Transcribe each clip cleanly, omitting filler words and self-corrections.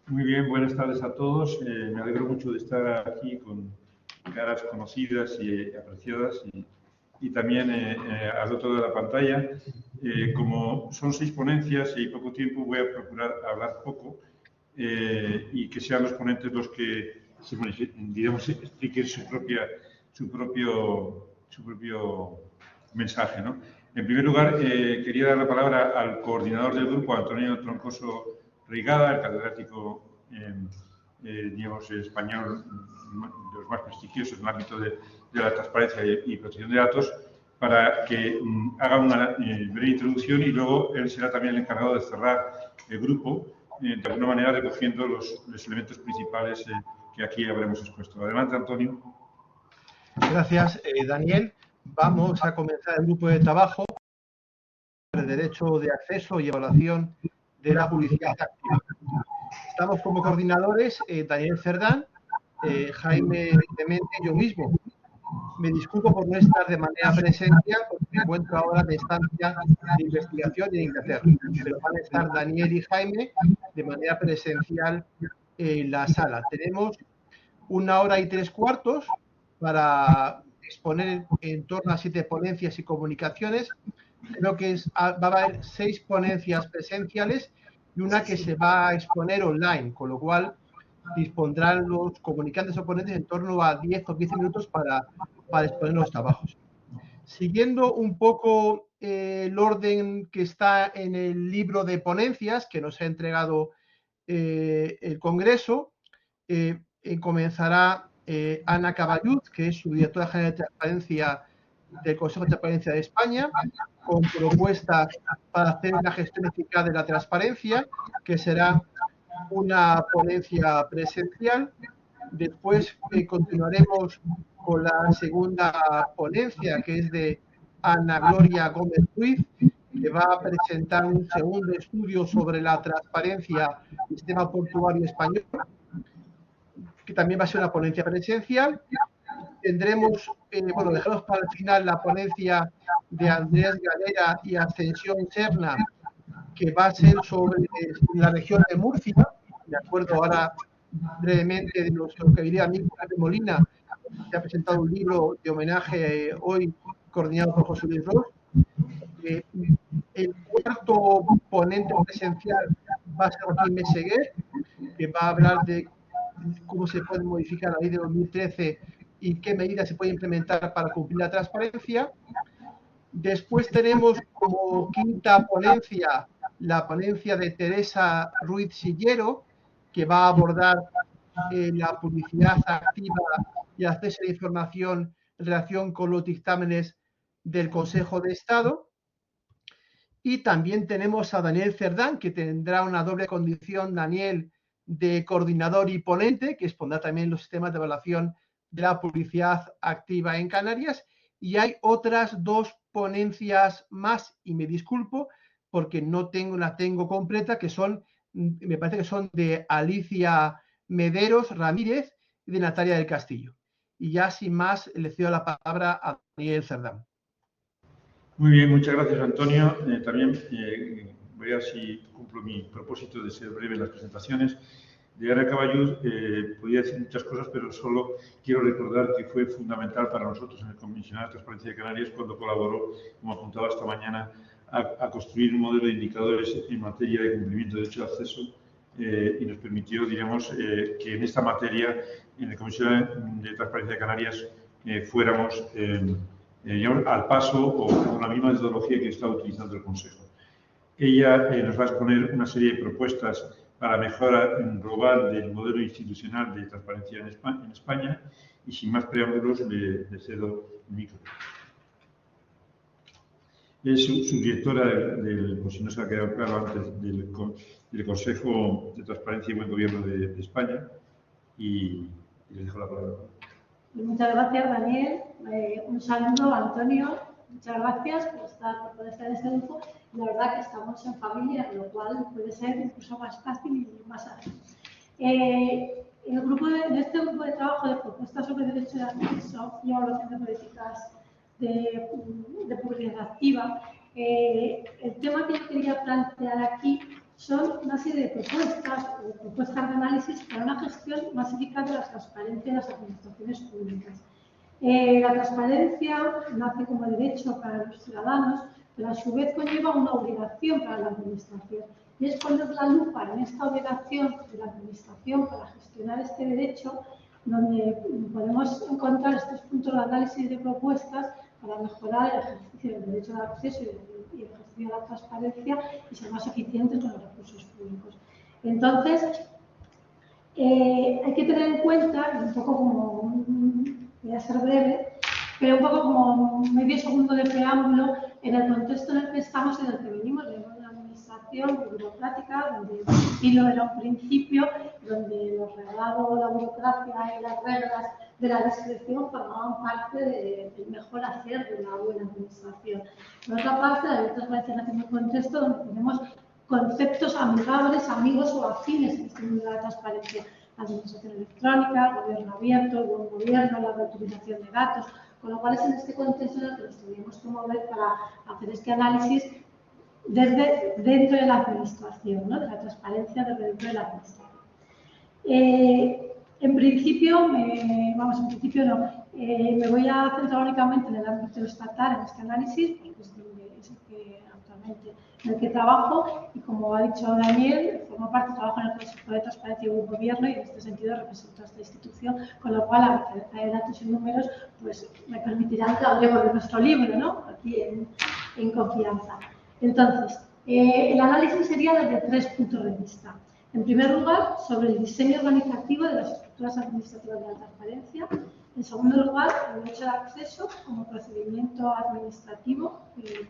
Muy bien, buenas tardes a todos. Me alegro mucho de estar aquí con caras conocidas y apreciadas y también al otro de la pantalla. Como son 6 ponencias y poco tiempo, voy a procurar hablar poco y que sean los ponentes los que, digamos, expliquen su propio mensaje, ¿no? En primer lugar, quería dar la palabra al coordinador del grupo, Antonio Troncoso Reigada, el catedrático digamos, español de los más prestigiosos en el ámbito de la transparencia y protección de datos, para que haga una breve introducción y luego él será también el encargado de cerrar el grupo, de alguna manera recogiendo los elementos principales que aquí habremos expuesto. Adelante, Antonio. Gracias, Daniel. Vamos a comenzar el grupo de trabajo sobre derecho de acceso y evaluación de la publicidad activa. Estamos como coordinadores Daniel Cerdán, Jaime Clemente y yo mismo. Me disculpo por no estar de manera presencial porque me encuentro ahora de estancia de investigación en Inglaterra, pero van a estar Daniel y Jaime de manera presencial en la sala. Tenemos 1 hora y 3/4 para exponer en torno a 7 ponencias y comunicaciones. Creo que va a haber 6 ponencias presenciales y una que se va a exponer online, con lo cual dispondrán los comunicantes o ponentes en torno a 10 o 15 minutos para exponer los trabajos. Siguiendo un poco el orden que está en el libro de ponencias que nos ha entregado el Congreso, comenzará Ana Caballud, que es su directora general de transparencia del Consejo de Transparencia de España, con propuestas para hacer una gestión eficaz de la transparencia, que será una ponencia presencial. Después continuaremos con la segunda ponencia, que es de Ana Gloria Gómez Ruiz, que va a presentar un segundo estudio sobre la transparencia del sistema portuario español, que también va a ser una ponencia presencial. Tendremos, bueno, dejamos para el final la ponencia de Andrés Galera y Ascensión Serna, que va a ser sobre la región de Murcia. De acuerdo, ahora brevemente de nuestro querido amigo Pepe Molina, que ha presentado un libro de homenaje hoy coordinado por José Luis Ros. El cuarto ponente presencial va a ser Joaquín Meseguer, que va a hablar de cómo se puede modificar la ley de 2013 y qué medidas se pueden implementar para cumplir la transparencia. Después tenemos como quinta ponencia la ponencia de Teresa Ruiz Sillero, que va a abordar la publicidad activa y acceso a la información en relación con los dictámenes del Consejo de Estado. Y también tenemos a Daniel Cerdán, que tendrá una doble condición, Daniel, de coordinador y ponente, que expondrá también los sistemas de evaluación de la publicidad activa en Canarias. Y hay otras 2 ponencias más, y me disculpo porque no la tengo completa, que son, me parece que son de Alicia Mederos Ramírez y de Natalia del Castillo. Y ya sin más, le cedo la palabra a Daniel Cerdán. Muy bien, muchas gracias, Antonio. También voy a ver si cumplo mi propósito de ser breve en las presentaciones. De Ana Caballud podría decir muchas cosas, pero solo quiero recordar que fue fundamental para nosotros en el Comisionado de Transparencia de Canarias cuando colaboró, como apuntaba esta mañana, a construir un modelo de indicadores en materia de cumplimiento de derecho de acceso y nos permitió, digamos, que en esta materia, en el Comisionado de Transparencia de Canarias, fuéramos al paso o con la misma metodología que está utilizando el Consejo. Ella nos va a exponer una serie de propuestas para mejora global del modelo institucional de transparencia en España y sin más preámbulos le cedo el micro. Es subdirectora por si no se ha quedado claro antes, del Consejo de Transparencia y Buen Gobierno de España y les dejo la palabra. Muchas gracias, Daniel. Un saludo, Antonio. Muchas gracias por poder estar en este grupo. La verdad que estamos en familia, lo cual puede ser incluso más fácil y más ágil. Este grupo de trabajo de propuestas sobre derecho de acceso y evaluación de políticas de publicidad activa, el tema que yo quería plantear aquí son una serie de propuestas de análisis para una gestión más eficaz de la transparencia de las administraciones públicas. La transparencia nace como derecho para los ciudadanos, pero a su vez conlleva una obligación para la administración. Y es poner la lupa en esta obligación de la administración para gestionar este derecho, donde podemos encontrar estos puntos de análisis y de propuestas para mejorar el ejercicio del derecho de acceso y el ejercicio de la transparencia y ser más eficientes con los recursos públicos. Entonces, hay que tener en cuenta, un poco como, voy a ser breve, pero un poco como medio segundo de preámbulo, en el contexto en el que estamos y en el que venimos, de una administración burocrática, donde el estilo era un principio, donde los regalos, la burocracia y las reglas de la discreción formaban parte del mejor hacer de una buena administración. Por otra parte, la ley de transparencia nace en un contexto donde tenemos conceptos amigables, amigos o afines en este mundo de la transparencia. La administración electrónica, el gobierno abierto, el buen gobierno, la reutilización de datos, con lo cual es en este contexto en el que nos tendríamos que mover para hacer este análisis desde dentro de la administración, ¿no? De la transparencia desde dentro de la administración. En principio me voy a centrar únicamente en el ámbito estatal, en este análisis, porque es el que actualmente en el que trabajo, y como ha dicho Daniel, formo parte, trabajo en el Consejo de Transparencia y Buen Gobierno, y en este sentido represento a esta institución, con lo cual la riqueza de datos y números pues, me permitirán que hablemos de nuestro libro, ¿no? Aquí en confianza. Entonces, el análisis sería desde 3 puntos de vista. En primer lugar, sobre el diseño organizativo de las estructuras administrativas de la transparencia. En segundo lugar, el derecho de acceso como procedimiento administrativo,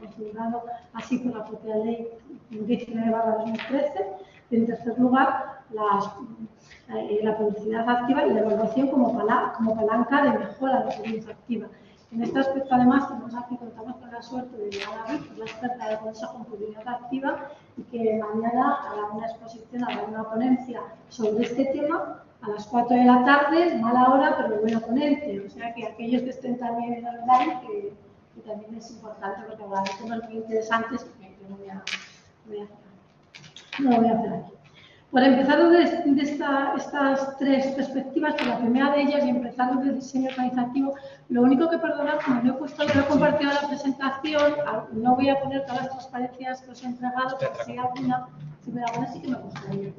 configurado así por la propia ley 19/2013. Y en tercer lugar, la publicidad activa y la evaluación como palanca de mejora de la publicidad activa. En este aspecto, además, contamos con la suerte de llegar a la experta del Consejo en Publicidad Activa, y que mañana hará una exposición, hará una ponencia sobre este tema a las 4 de la tarde, mala hora, pero buena ponente. O sea que aquellos que estén también en online, que también es importante, porque habrá temas muy interesantes que yo no lo voy a hacer aquí. Por empezar desde estas 3 perspectivas, por la primera de ellas y empezar desde el diseño organizativo, lo único que perdonar, como yo he compartido la presentación, no voy a poner todas las transparencias que os he entregado, pero si alguna, si me la pones sí que me gustaría.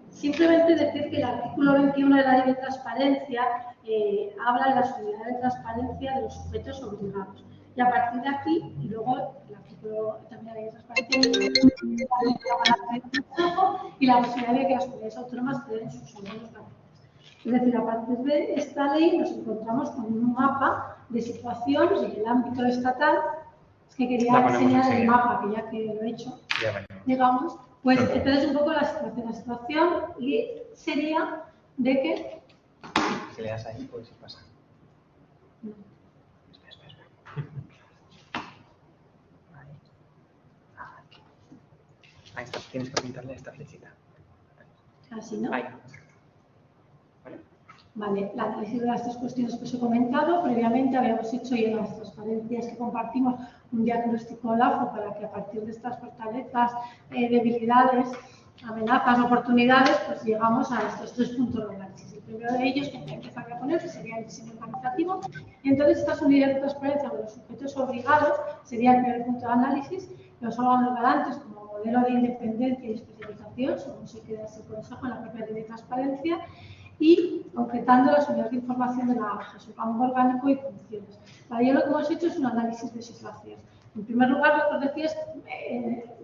Simplemente decir que el artículo 21 de la Ley de Transparencia habla de las unidades de transparencia de los sujetos obligados. Y a partir de aquí, y luego el artículo también de la Ley de Transparencia, y la posibilidad de que las comunidades autónomas creen sus órganos nacionales. Es decir, a partir de esta ley nos encontramos con un mapa de situaciones en el ámbito estatal. Es que quería enseñar el mapa, que ya que lo he hecho, digamos, pues entonces un poco la situación y sería de que... Si le das ahí, pues pasa. No. Espera. Ahí está, tienes que apuntarle a esta flechita. Así, ¿no? Ahí. Vale, la análisis de las 3 cuestiones que os he comentado, previamente habíamos hecho y en las transparencias que compartimos un diagnóstico LAFO para que a partir de estas fortalezas, debilidades, amenazas, oportunidades, pues llegamos a estos 3 puntos de análisis. El primero de ellos que empezar a poner, que sería el diseño organizativo, y entonces estas unidades de transparencia de los sujetos obligados sería el primer punto de análisis. Los órganos garantes como modelo de independencia y especialización, según se queda ese consejo en la propia ley de transparencia, y concretando las unidades de información de la AGE, su rango orgánico y funciones. Para ello lo que hemos hecho es un análisis de situación. En primer lugar, lo que os decía es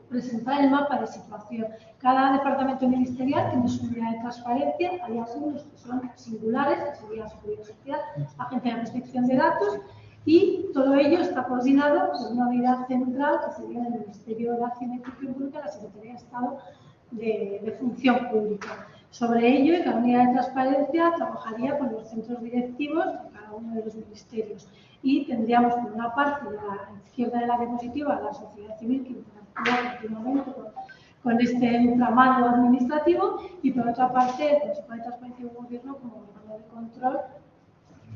presentar el mapa de situación. Cada departamento ministerial tiene su unidad de transparencia, hay algunos que son singulares, que sería Seguridad Social, Agencia de Protección de Datos, y todo ello está coordinado por una unidad central que sería el Ministerio de Acción y Función Pública, la Secretaría de Estado de Función Pública. Sobre ello, en la unidad de transparencia trabajaría con los centros directivos de cada uno de los ministerios y tendríamos por una parte, a la izquierda de la diapositiva, la sociedad civil que interactúa continuamente con este entramado administrativo, y por otra parte el Consejo de Transparencia y Buen Gobierno como órgano de control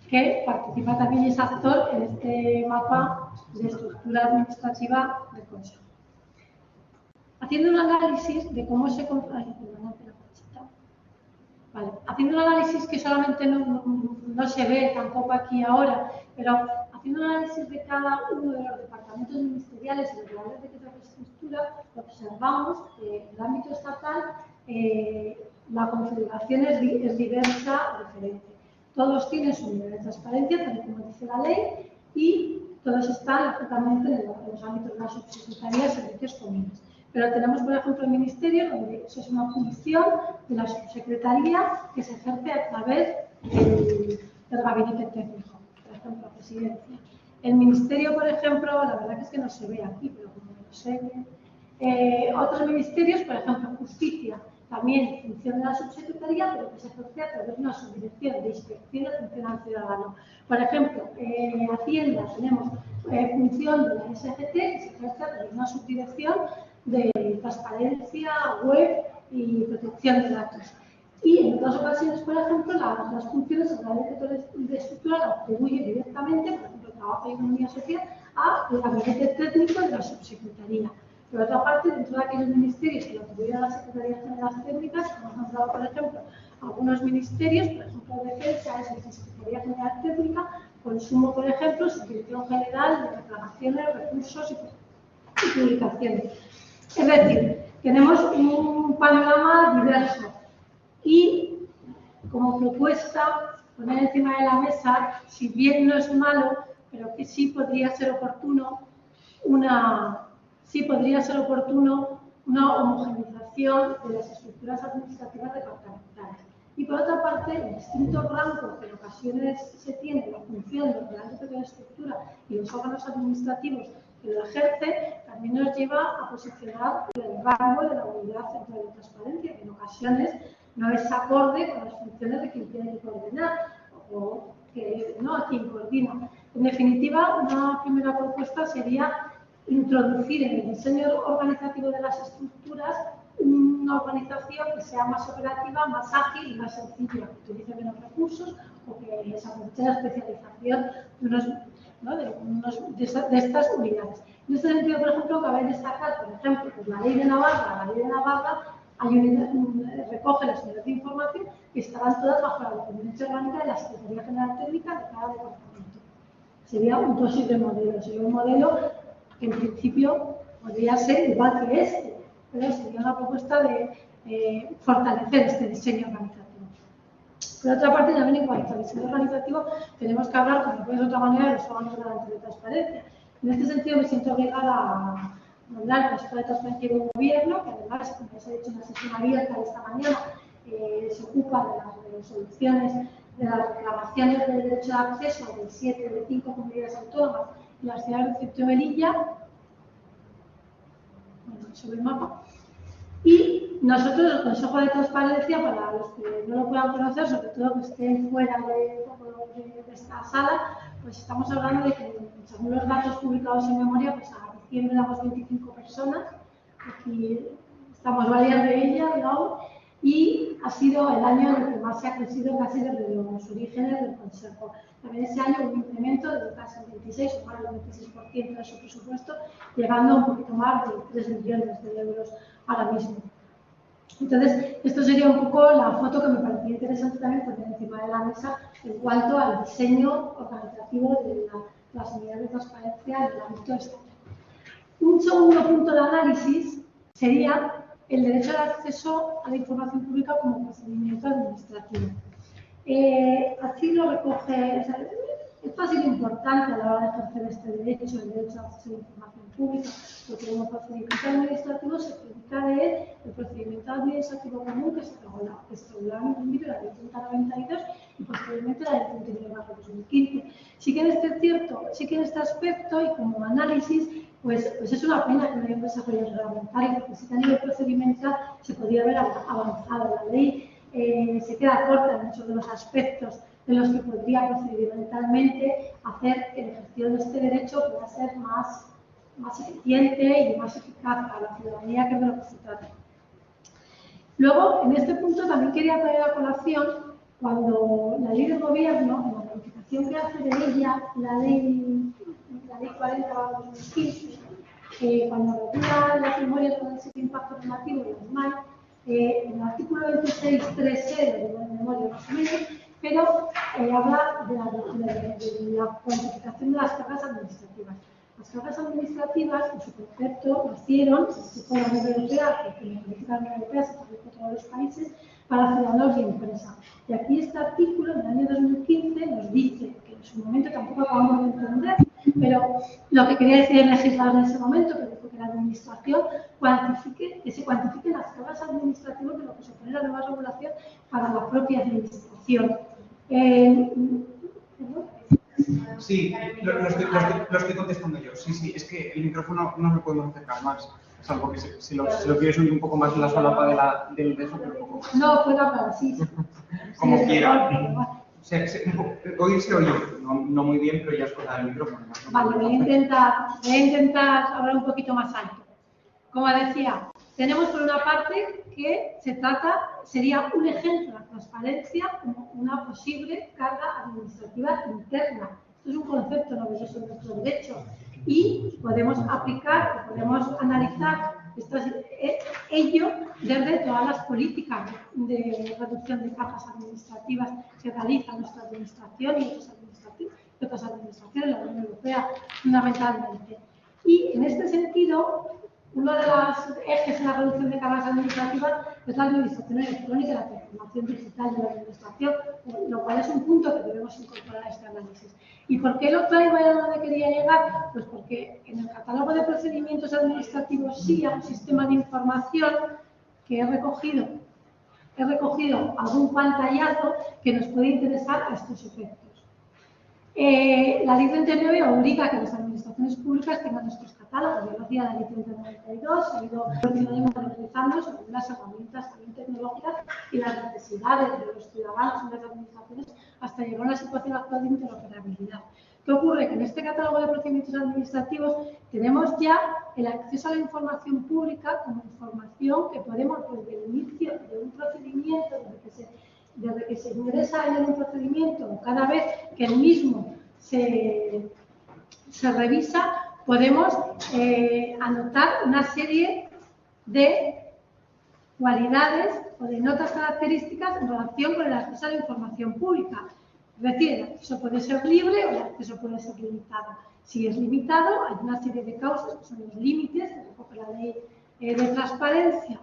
que participa también y es actor en este mapa de estructura administrativa del Consejo. haciendo un análisis de cómo se haciendo un análisis que solamente no se ve tampoco aquí ahora, pero haciendo un análisis de cada uno de los departamentos ministeriales y los reales decretos de estructura, observamos que en el ámbito estatal la configuración es diversa, diferente. Todos tienen su nivel de transparencia, tal y como dice la ley, y todos están totalmente en los ámbitos de las subsecretarías y servicios comunes. Pero tenemos, por ejemplo, el Ministerio, donde eso es una función de la subsecretaría que se ejerce a través del gabinete técnico, por ejemplo, presidencia. El Ministerio, por ejemplo, la verdad que es que no se ve aquí, pero como no sé, otros ministerios, por ejemplo, Justicia, también función de la subsecretaría, pero que se ejerce a través de una subdirección de inspección y atención al ciudadano. Por ejemplo, Hacienda tenemos función de la SGT, que se ejerce a través de una subdirección de transparencia, web y protección de datos. Y en otras ocasiones, por ejemplo, las funciones del decreto de estructura las atribuye directamente, por ejemplo, Trabajo y Economía Social, al gabinete técnico de la subsecretaría. Por otra parte, dentro de aquellos ministerios que lo atribuyen a las Secretarías Generales Técnicas, hemos nombrado, por ejemplo, algunos ministerios, por ejemplo, Defensa es la Secretaría General Técnica, Consumo, por ejemplo, Subdirección General de Reclamaciones, Recursos y Publicaciones. Es decir, tenemos un panorama diverso y, como propuesta, poner encima de la mesa, si bien no es malo, pero que sí podría ser oportuno una homogeneización de las estructuras administrativas departamentales. Y por otra parte, el distinto rango que en ocasiones se tiene la función de los reales de estructura y los órganos administrativos que lo ejerce, también nos lleva a posicionar el rango de la unidad central de transparencia, que en ocasiones no es acorde con las funciones de quien tiene que coordinar o que no a quien coordina. En definitiva, una primera propuesta sería introducir en el diseño organizativo de las estructuras una organización que sea más operativa, más ágil y más sencilla, que utilice menos recursos o que se aproveche la especialización de estas unidades. En este sentido, por ejemplo, cabe destacar, por ejemplo, pues la ley de Navarra. La ley de Navarra recoge las unidades de información que estarán todas bajo la dependencia orgánica de la Secretaría General Técnica de cada departamento. Sería un posible modelo, sería un modelo que en principio podría ser igual que este, pero sería una propuesta de fortalecer este diseño organizativo. Por otra parte, también en cuanto al diseño organizativo, tenemos que hablar, como no puede de otra manera, de los órganos de transparencia. En este sentido, me siento obligada a nombrar el Consejo de Transparencia y Buen Gobierno, que además, como ya se ha dicho en la sesión abierta de esta mañana, se ocupa de las resoluciones de las reclamaciones del derecho de acceso de 7 de 5 comunidades autónomas y las ciudades de Ceuta y Melilla, sobre el mapa. Y nosotros, el Consejo de Transparencia, para los que no lo puedan conocer, sobre todo que estén fuera de esta sala, pues estamos hablando de que, según los datos publicados en memoria, pues a diciembre damos 25 personas, aquí estamos varias de ellas, digamos, y ha sido el año en el que más se ha crecido casi desde los orígenes del Consejo. También ese año hubo un incremento de casi el 26 o más del 26% de su presupuesto, llegando a un poquito más de 3 millones de euros ahora mismo. Entonces, esto sería un poco la foto que me parecía interesante también poner encima de la mesa en cuanto al diseño organizativo de las unidades de transparencia en el ámbito estatal. Un segundo punto de análisis sería el derecho de acceso a la información pública como procedimiento administrativo. Así lo recoge, esto ha sido importante a la hora de ejercer este derecho, el derecho de acceso a la información pública, porque como procedimiento administrativo se predica de él el procedimiento administrativo común que se regulaba en un libro de la ley 3092 y posteriormente la ley 39/2015. Sí que en este aspecto y como análisis, pues es una pena que no haya un desarrollo reglamentario, porque sí que a nivel procedimental se podría haber avanzado. La ley se queda corta en muchos de los aspectos en los que podría procedimentalmente hacer que el ejercicio de este derecho pueda ser más eficiente y más eficaz para la ciudadanía, que es de lo que se trata. Luego, en este punto también quería traer a colación cuando la ley del gobierno, en la modificación que hace de ella, la ley 40/2015, cuando regula las memorias con ese impacto relativo y las MAI, en el artículo 26.3e de la memoria más o menos, pero habla de la cuantificación de las cargas administrativas. Las cargas administrativas, en su concepto, nacieron, se fue la Unión Europea, porque la política de la Unión Europea se aplicó a todos los países, para ciudadanos y empresas. Y aquí este artículo, en el año 2015, nos dice, que en su momento tampoco acabamos de entender, pero lo que quería decir el legislador en ese momento, que dijo que la administración que se cuantifiquen las cargas administrativas de lo que supone la nueva regulación para la propia administración. Sí, lo estoy contestando yo. Sí, es que el micrófono no lo podemos acercar más, salvo que si lo quieres unir un poco más en la solapa del beso, pero un poco más. No, puedo hablar así. Como Sí, quiera. mejor, Hoy se oye, no muy bien, pero ya es cosa del micrófono. Vale, voy a intentar hablar un poquito más alto. Como decía, tenemos por una parte que sería un ejemplo de la transparencia como una posible carga administrativa interna. Esto es un concepto novedoso en nuestro derecho y podemos aplicar, podemos analizar ello desde todas las políticas de reducción de cargas administrativas que realiza nuestra administración y otras administraciones, la Unión Europea fundamentalmente. Y en este sentido, uno de los ejes en la reducción de cargas administrativas es la administración electrónica y la transformación digital de la administración, lo cual es un punto que debemos incorporar a este análisis. ¿Y por qué lo traigo y a donde quería llegar? Pues porque en el catálogo de procedimientos administrativos sí hay un sistema de información que he recogido algún pantallazo que nos puede interesar a estos efectos. La ley 39 obliga a que las administraciones públicas tengan estos catálogos. Ya lo hacía la ley 3092, ha ido modernizando sobre las herramientas también tecnológicas y las necesidades de los ciudadanos y las administraciones hasta llegar a una situación actual de interoperabilidad. ¿Qué ocurre? Que en este catálogo de procedimientos administrativos tenemos ya el acceso a la información pública como información que podemos, desde el inicio de un procedimiento, desde que se ingresa en un procedimiento o cada vez que el mismo se revisa, podemos anotar una serie de cualidades o de notas características en relación con el acceso a la información pública. Es decir, el acceso puede ser libre o el acceso puede ser limitado. Si es limitado, hay una serie de causas que son los límites que recoge la ley de transparencia.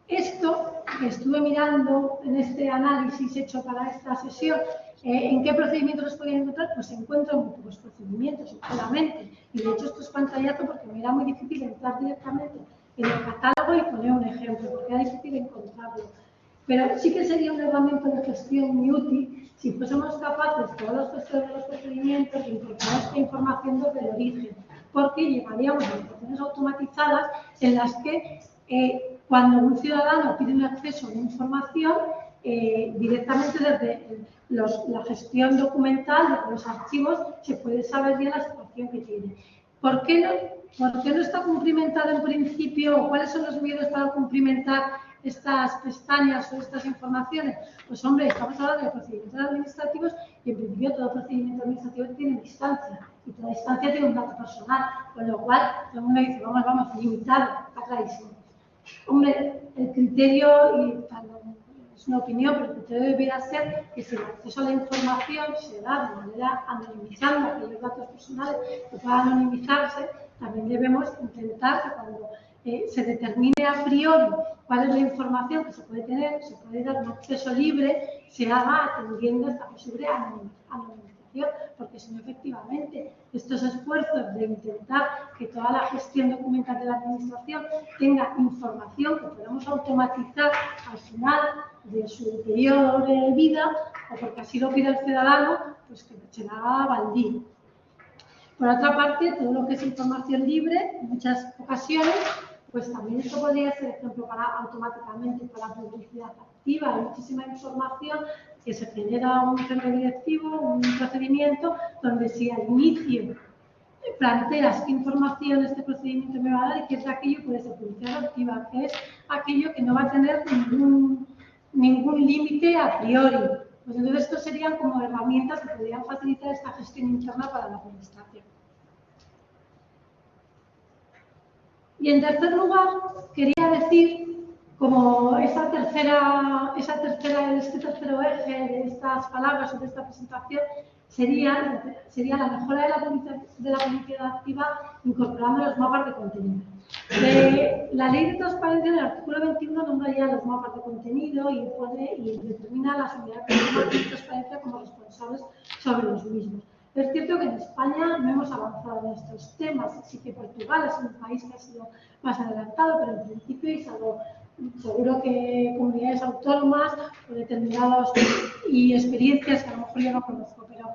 Esto que estuve mirando en este análisis hecho para esta sesión, ¿en qué procedimientos los podía encontrar? Pues se encuentran en muy pocos procedimientos, sinceramente. Y de hecho esto es pantallazo porque me era muy difícil entrar directamente en el catálogo y poner un ejemplo, porque era difícil encontrarlo. Pero sí que sería una herramienta de gestión muy útil si fuésemos capaces, todos los gestores de los procedimientos, de incorporar esta información desde el origen, porque llegaríamos a situaciones automatizadas en las que cuando un ciudadano pide un acceso a una información, directamente desde la gestión documental, desde los archivos, se puede saber bien la situación que tiene. ¿Por qué no está cumplimentado en principio? ¿Cuáles son los medios para cumplimentar estas pestañas o estas informaciones? Pues hombre, estamos hablando de procedimientos administrativos y en principio todo procedimiento administrativo tiene distancia y toda distancia tiene un dato personal, con lo cual todo el mundo dice, vamos, limitado, está clarísimo. Hombre, el criterio, y es una opinión, pero el criterio debería ser que si el acceso a la información se da de manera anonimizando aquellos datos personales que puedan anonimizarse, también debemos intentar que cuando se determine a priori cuál es la información que se puede tener, se puede dar un acceso libre, se haga atendiendo a esta posible anonimización, porque si no, efectivamente, estos esfuerzos de intentar que toda la gestión documental de la administración tenga información que podamos automatizar al final de su periodo de vida, o porque así lo pide el ciudadano, pues que se haga baldío. Por otra parte, todo lo que es información libre, en muchas ocasiones, pues también esto podría ser ejemplo automáticamente para publicidad activa. Hay muchísima información que se genera un centro directivo, un procedimiento, donde si al inicio planteas qué información este procedimiento me va a dar y qué es aquello, puede ser publicidad activa, que es aquello que no va a tener ningún límite a priori. Pues entonces estos serían como herramientas que podrían facilitar esta gestión interna para la administración. Y en tercer lugar, quería decir, como este tercero eje de estas palabras o de esta presentación sería la mejora de la publicidad activa incorporando los mapas de contenido. La ley de transparencia en el artículo 21 nombra ya los mapas de contenido y determina las unidades de transparencia como responsables sobre los mismos. Es cierto que en España no hemos avanzado en estos temas, sí que Portugal es un país que ha sido más adelantado, pero en principio, y seguro que comunidades autónomas o determinadas y experiencias que a lo mejor yo no conozco, pero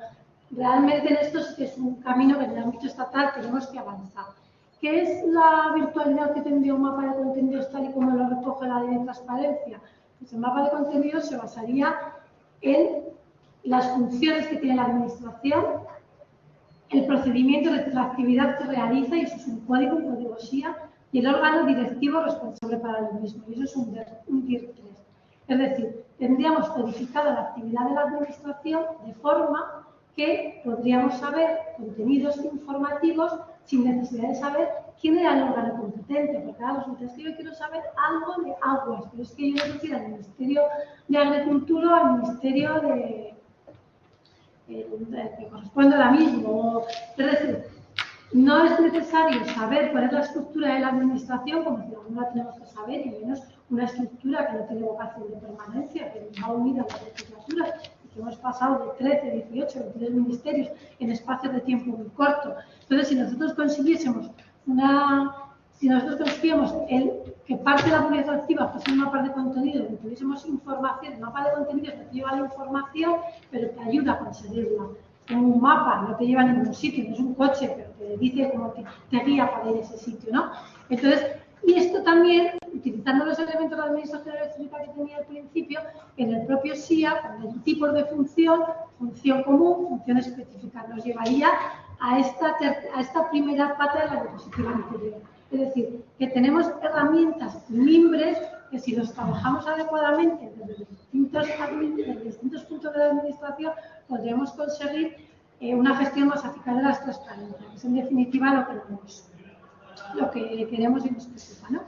realmente en esto sí que es un camino que en el ámbito estatal tenemos que avanzar. ¿Qué es la virtualidad que tendría un mapa de contenidos tal y como lo recoge la ley de transparencia? Pues el mapa de contenidos se basaría en las funciones que tiene la administración, el procedimiento de la actividad que realiza, y eso es un código SIA, y el órgano directivo responsable para lo mismo, y eso es un DIR 3. Es decir, tendríamos codificada la actividad de la administración de forma que podríamos saber contenidos informativos sin necesidad de saber quién era el órgano competente, porque ahora resulta que yo quiero saber algo de aguas, pero es que yo no sé si al Ministerio de Agricultura o al Ministerio que corresponde ahora mismo. Es decir, no es necesario saber cuál es la estructura de la administración, como ciudadanos la tenemos que saber, y menos una estructura que no tiene vocación de permanencia, que va unida a las legislaturas, y que hemos pasado de 13, 18, 23 ministerios en espacios de tiempo muy corto. Entonces, si nosotros consiguiésemos que parte de la publicidad activa fuese un mapa de contenido, donde tuviésemos información, el mapa de contenido que te lleva la información, pero te ayuda a conseguirla. Un mapa no te lleva a ningún sitio, no es un coche, pero te dice cómo te guía para ir a ese sitio, ¿no? Entonces, y esto también, utilizando los elementos de la administración electrónica que tenía al principio, en el propio SIA, con el tipo de función común, función específica, nos llevaría a esta primera pata de la diapositiva anterior. Es decir, que tenemos herramientas y mimbres que si los trabajamos adecuadamente desde distintos puntos de la administración, podremos conseguir una gestión más eficaz de las transparencias, que es en definitiva lo que queremos y nos preocupa, ¿no?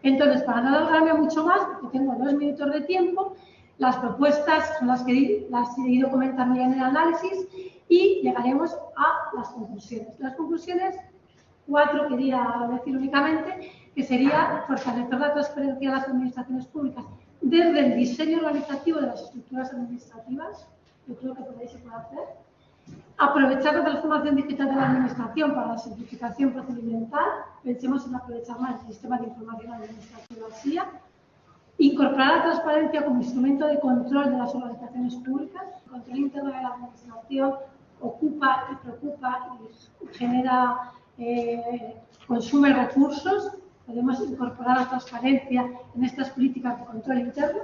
Entonces, para no alargarme mucho más, porque tengo 2 minutos de tiempo, las propuestas son las que las he ido comentando ya en el análisis y llegaremos a las conclusiones. Las conclusiones, 4 quería decir únicamente, que sería fortalecer la transparencia de las administraciones públicas desde el diseño organizativo de las estructuras administrativas, yo creo que por ahí se puede hacer, aprovechar la transformación digital de la administración para la simplificación procedimental, pensemos en aprovechar más el sistema de información administrativa SIA, incorporar la transparencia como instrumento de control de las organizaciones públicas, el control interno de la administración ocupa y preocupa y genera, consume recursos, podemos incorporar la transparencia en estas políticas de control interno.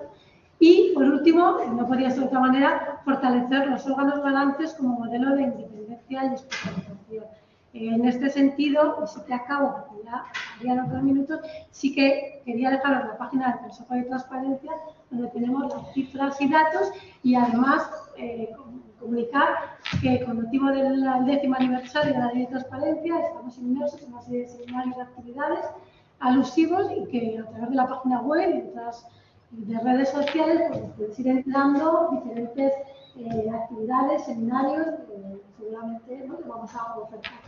Y, por último, no podría ser de otra manera, fortalecer los órganos garantes como modelo de independencia y especialización. En este sentido, y sí que acabo, porque ya habrían otros minutos, sí que quería dejaros la página del Consejo de Transparencia, donde tenemos las cifras y datos, y además comunicar que con motivo del 10º aniversario de la Ley de Transparencia estamos inmersos en una serie de seminarios y actividades alusivos y que a través de la página web y otras de redes sociales pues podéis ir entrando diferentes actividades, seminarios, seguramente ¿no? que vamos a ofertar.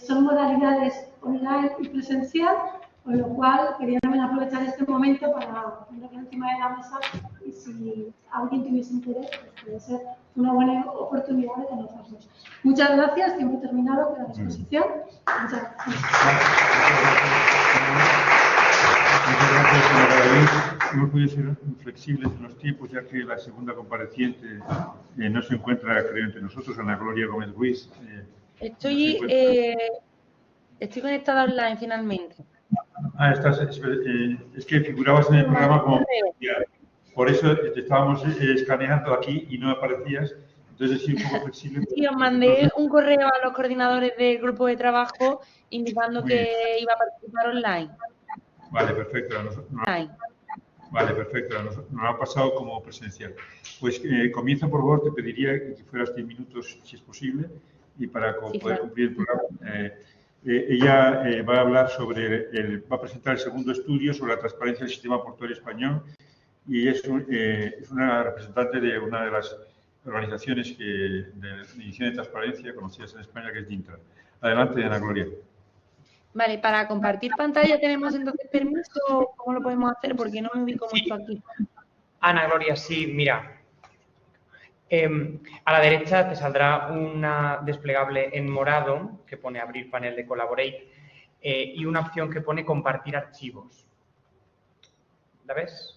Son modalidades online y presencial, con lo cual quería también aprovechar este momento para ponerlo encima de la mesa y si alguien tuviese interés, pues puede ser una buena oportunidad de conocernos. Muchas gracias, tiempo terminado, queda a disposición. Muchas gracias. Muchas gracias, señora David. Hemos podido ser flexibles en los tiempos, ya que la segunda compareciente no se encuentra, creo, entre nosotros, Ana Gloria Gómez Ruiz. Estoy conectada online finalmente. Ah, es que figurabas en el programa como... Por eso te estábamos escaneando aquí y no aparecías. Entonces, sí, un poco flexible. Sí, os mandé un correo a los coordinadores del grupo de trabajo indicando que iba a participar online. Vale, perfecto. Vale, perfecto. Nos ha pasado como presencial. Pues comienza, por favor, te pediría que fueras 10 minutos, si es posible, y para poder cumplir el programa. Ella va a hablar va a presentar el segundo estudio sobre la transparencia del sistema portuario español y es una representante de una de las organizaciones de medición de transparencia conocidas en España, que es DINTRA. Adelante, Ana Gloria. Vale, para compartir pantalla tenemos entonces permiso. ¿Cómo lo podemos hacer? Porque no me ubico mucho aquí. Ana Gloria, sí, mira. A la derecha te saldrá una desplegable en morado que pone abrir panel de Collaborate y una opción que pone compartir archivos. ¿La ves?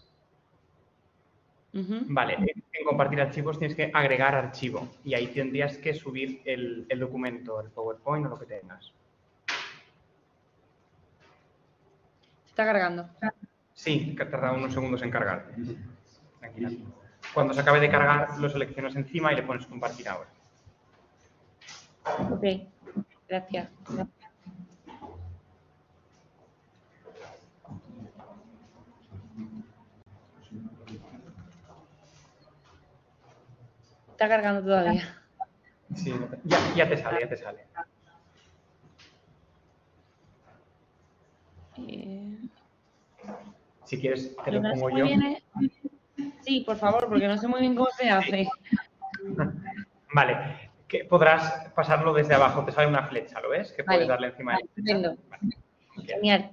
Vale, en compartir archivos tienes que agregar archivo y ahí tendrías que subir el documento, el PowerPoint o lo que tengas. Está cargando. Sí, tarda unos segundos en cargar. Tranquila. Cuando se acabe de cargar, lo seleccionas encima y le pones compartir ahora. Ok, gracias. Está cargando todavía. Sí, ya te sale, ya te sale. Si quieres, te lo pongo yo. Sí, por favor, porque no sé muy bien cómo se hace. Vale, que podrás pasarlo desde abajo, te sale una flecha, ¿lo ves? Que puedes darle encima de la flecha. Vale. Genial.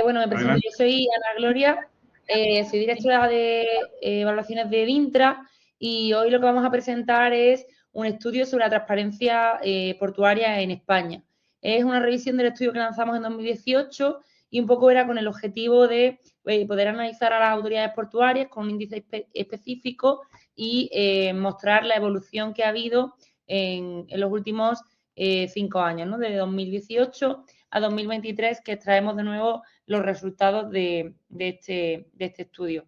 Bueno, me presento, yo soy Ana Gloria, soy directora de evaluaciones de DINTRA y hoy lo que vamos a presentar es un estudio sobre la transparencia portuaria en España. Es una revisión del estudio que lanzamos en 2018 y un poco era con el objetivo de poder analizar a las autoridades portuarias con un índice específico y mostrar la evolución que ha habido en los últimos 5 años, ¿no? De 2018 a 2023, que extraemos de nuevo los resultados de este estudio.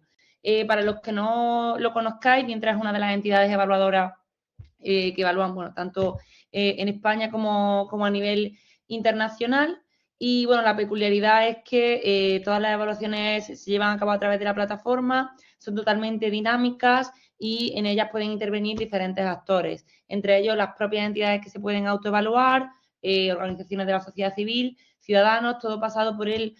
Para los que no lo conozcáis, DINTRA es una de las entidades evaluadoras que evalúan, bueno, tanto en España como a nivel internacional. Y, bueno, la peculiaridad es que todas las evaluaciones se llevan a cabo a través de la plataforma, son totalmente dinámicas y en ellas pueden intervenir diferentes actores, entre ellos las propias entidades que se pueden autoevaluar, organizaciones de la sociedad civil, ciudadanos, todo pasado por el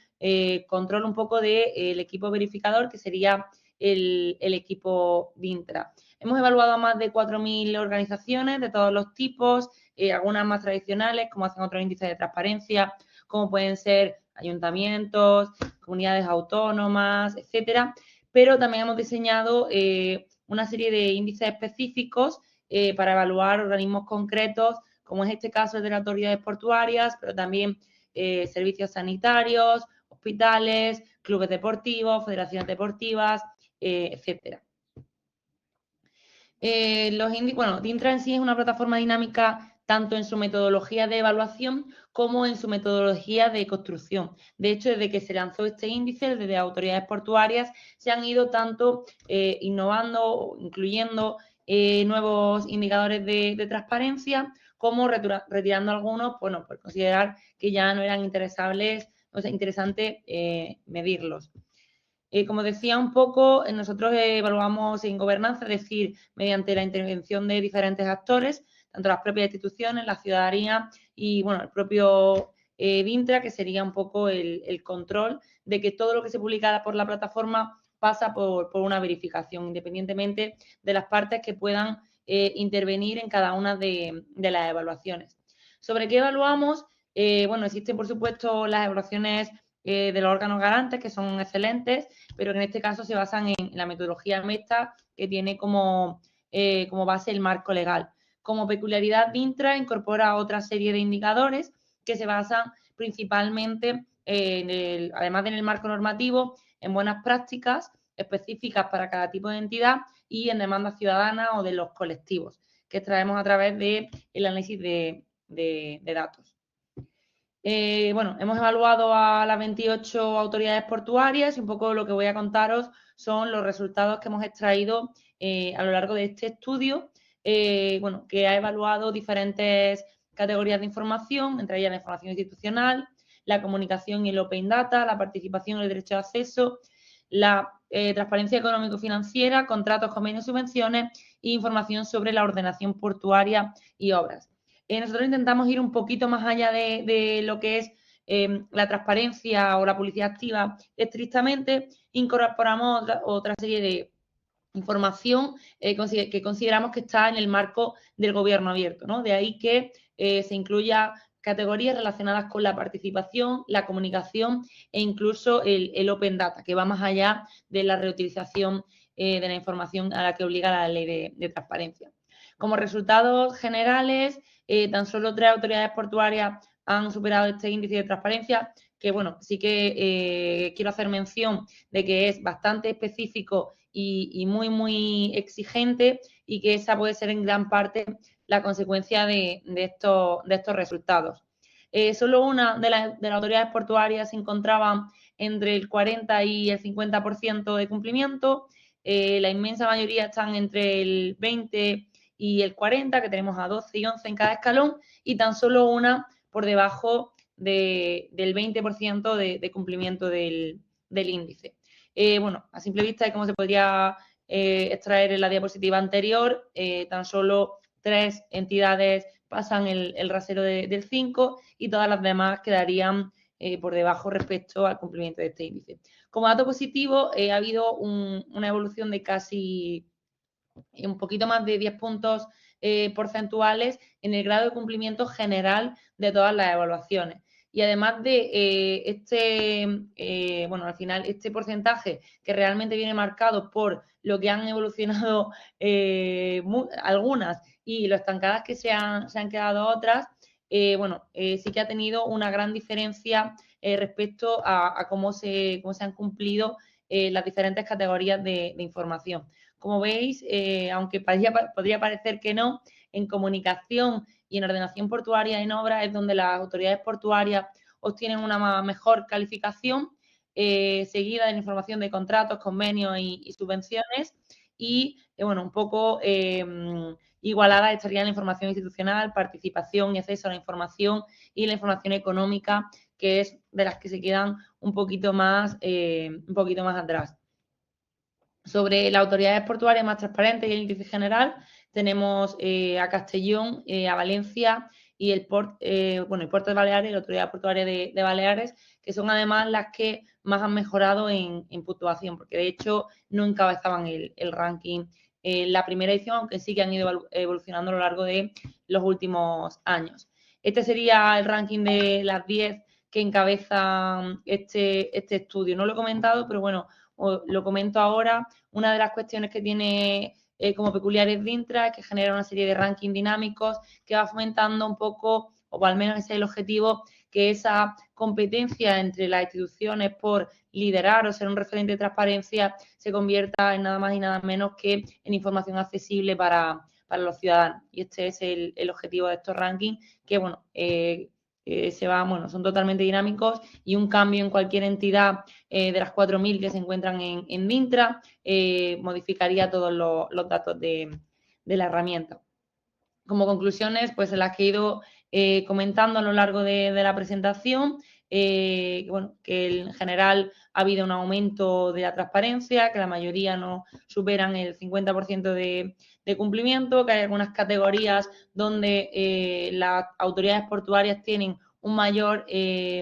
control un poco del equipo verificador, que sería el equipo DINTRA. Hemos evaluado a más de 4.000 organizaciones de todos los tipos, algunas más tradicionales, como hacen otros índices de transparencia, como pueden ser ayuntamientos, comunidades autónomas, etcétera. Pero también hemos diseñado una serie de índices específicos para evaluar organismos concretos, como es este caso de las autoridades portuarias, pero también servicios sanitarios, hospitales, clubes deportivos, federaciones deportivas, etcétera. DINTRA en sí es una plataforma dinámica tanto en su metodología de evaluación como en su metodología de construcción. De hecho, desde que se lanzó este índice, desde autoridades portuarias, se han ido tanto innovando, incluyendo nuevos indicadores de transparencia, como retirando algunos, bueno, por considerar que ya no eran interesantes medirlos. Como decía un poco, nosotros evaluamos en gobernanza, es decir, mediante la intervención de diferentes actores, tanto las propias instituciones, la ciudadanía y, bueno, el propio DINTRA, que sería un poco el control de que todo lo que se publica por la plataforma pasa por una verificación, independientemente de las partes que puedan intervenir en cada una de las evaluaciones. ¿Sobre qué evaluamos? Bueno, existen, por supuesto, las evaluaciones de los órganos garantes, que son excelentes, pero que en este caso se basan en la metodología MESTA, que tiene como base el marco legal. Como peculiaridad, DINTRA incorpora otra serie de indicadores que se basan principalmente, además de en el marco normativo, en buenas prácticas específicas para cada tipo de entidad y en demandas ciudadanas o de los colectivos, que extraemos a través del análisis de datos. Bueno, hemos evaluado a las 28 autoridades portuarias y un poco lo que voy a contaros son los resultados que hemos extraído a lo largo de este estudio, bueno, que ha evaluado diferentes categorías de información, entre ellas la información institucional, la comunicación y el open data, la participación y el derecho de acceso, la transparencia económico-financiera, contratos, convenios, subvenciones e información sobre la ordenación portuaria y obras. nosotros intentamos ir un poquito más allá de lo que es la transparencia o la publicidad activa estrictamente. Incorporamos otra serie de información que consideramos que está en el marco del gobierno abierto, ¿no? De ahí que se incluya categorías relacionadas con la participación, la comunicación e incluso el Open Data, que va más allá de la reutilización de la información a la que obliga la ley de transparencia. Como resultados generales, tan solo 3 autoridades portuarias han superado este índice de transparencia, que bueno, sí que quiero hacer mención de que es bastante específico y muy exigente, y que esa puede ser en gran parte la consecuencia de estos resultados. Solo una de las autoridades portuarias se encontraba entre el 40 y el 50% de cumplimiento. La inmensa mayoría están entre el 20 y el 40, que tenemos a 12 y 11 en cada escalón, y tan solo una por debajo del 20% de cumplimiento del índice. Bueno, a simple vista, como se podría extraer en la diapositiva anterior, tan solo 3 entidades pasan el rasero del 5 y todas las demás quedarían por debajo respecto al cumplimiento de este índice. Como dato positivo, ha habido una evolución de casi un poquito más de 10 puntos porcentuales en el grado de cumplimiento general de todas las evaluaciones. Y además de bueno, al final este porcentaje que realmente viene marcado por lo que han evolucionado algunas y lo estancadas que se han quedado otras, bueno, sí que ha tenido una gran diferencia respecto a cómo se han cumplido las diferentes categorías de información. Como veis, aunque podría parecer que no, en comunicación y en ordenación portuaria en obra es donde las autoridades portuarias obtienen una mejor calificación, seguida de la información de contratos, convenios y subvenciones, y bueno, un poco igualada estaría la información institucional, participación y acceso a la información y la información económica, que es de las que se quedan un poquito más atrás. Sobre las autoridades portuarias más transparentes y el índice general, tenemos a Castellón, a Valencia y el Puerto de Baleares y la Autoridad Portuaria de Baleares, que son además las que más han mejorado en puntuación, porque de hecho no encabezaban el ranking en la primera edición, aunque sí que han ido evolucionando a lo largo de los últimos años. Este sería el ranking de las 10 que encabezan este estudio. No lo he comentado, pero bueno, lo comento ahora. Una de las cuestiones que tiene como peculiares DINTRA es que genera una serie de rankings dinámicos que va fomentando un poco, o al menos ese es el objetivo, que esa competencia entre las instituciones por liderar o ser un referente de transparencia se convierta en nada más y nada menos que en información accesible para los ciudadanos. Y este es el objetivo de estos rankings, que bueno, son totalmente dinámicos, y un cambio en cualquier entidad de las 4.000 que se encuentran en DINTRA modificaría todos los datos de la herramienta. Como conclusiones, pues las que he ido comentando a lo largo de la presentación, bueno, que en general ha habido un aumento de la transparencia, que la mayoría no superan el 50% de cumplimiento, que hay algunas categorías donde las autoridades portuarias tienen un mayor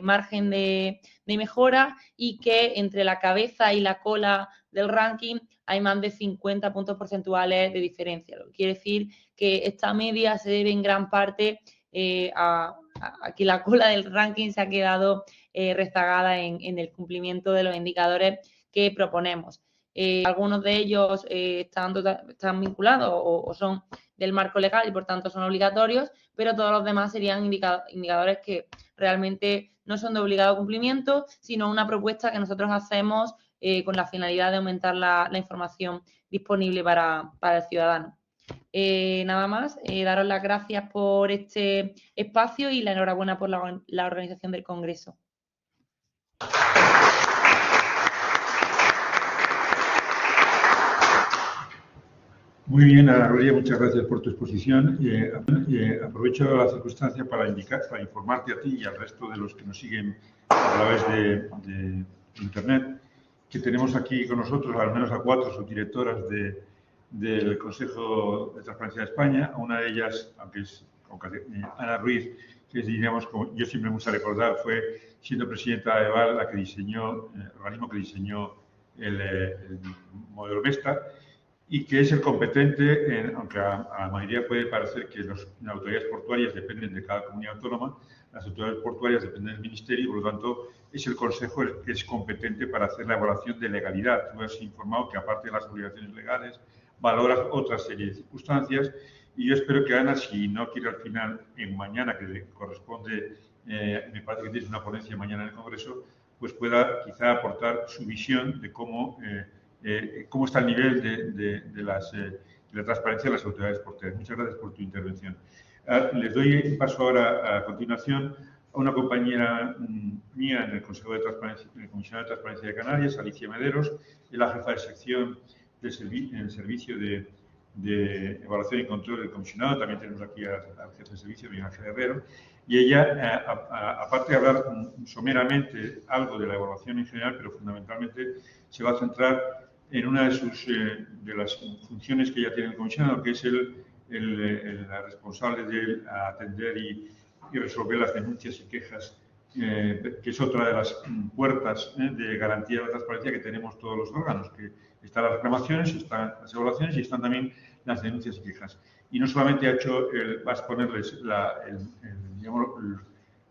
margen de mejora, y que entre la cabeza y la cola del ranking hay más de 50 puntos porcentuales de diferencia. Lo que quiere decir que esta media se debe en gran parte a que la cola del ranking se ha quedado rezagada en el cumplimiento de los indicadores que proponemos. Algunos de ellos están vinculados o son del marco legal y por tanto son obligatorios, pero todos los demás serían indicadores que realmente no son de obligado cumplimiento, sino una propuesta que nosotros hacemos con la finalidad de aumentar la información disponible para el ciudadano. Nada más, daros las gracias por este espacio y la enhorabuena por la organización del Congreso. Muy bien, Ana Gloria, muchas gracias por tu exposición. Aprovecho la circunstancia para informarte a ti y al resto de los que nos siguen a través de Internet, que tenemos aquí con nosotros al menos a 4 subdirectoras del Consejo de Transparencia de España. A una de ellas, aunque es Ana Ruiz, que diríamos, como yo siempre me gusta recordar, fue siendo presidenta de EVAL la que diseñó, el organismo que diseñó el modelo Vesta, y que es el competente, aunque a la mayoría puede parecer que las autoridades portuarias dependen de cada comunidad autónoma, las autoridades portuarias dependen del Ministerio y, por lo tanto, es el Consejo el que es competente para hacer la evaluación de legalidad. Tú has informado que, aparte de las obligaciones legales, valoras otra serie de circunstancias y yo espero que Ana, si no quiere al final, en mañana, que le corresponde, me parece que tienes una ponencia mañana en el Congreso, pues pueda quizá aportar su visión de cómo está el nivel de la transparencia de las autoridades portuarias. Muchas gracias por tu intervención. Les doy paso ahora, a continuación, a una compañera mía en el Consejo de Transparencia, en el Comisionado de Transparencia de Canarias, Alicia Mederos, es la jefa de sección en el servicio de evaluación y control del comisionado. También tenemos aquí al jefe de servicio, Miguel Ángel Herrero, y ella, aparte de hablar someramente algo de la evaluación en general, pero fundamentalmente se va a centrar en una de las funciones que ya tiene el comisionado, que es la responsable de atender y resolver las denuncias y quejas, que es otra de las puertas de garantía de la transparencia que tenemos todos los órganos, que están las reclamaciones, están las evaluaciones y están también las denuncias y quejas. Y no solamente va a exponerles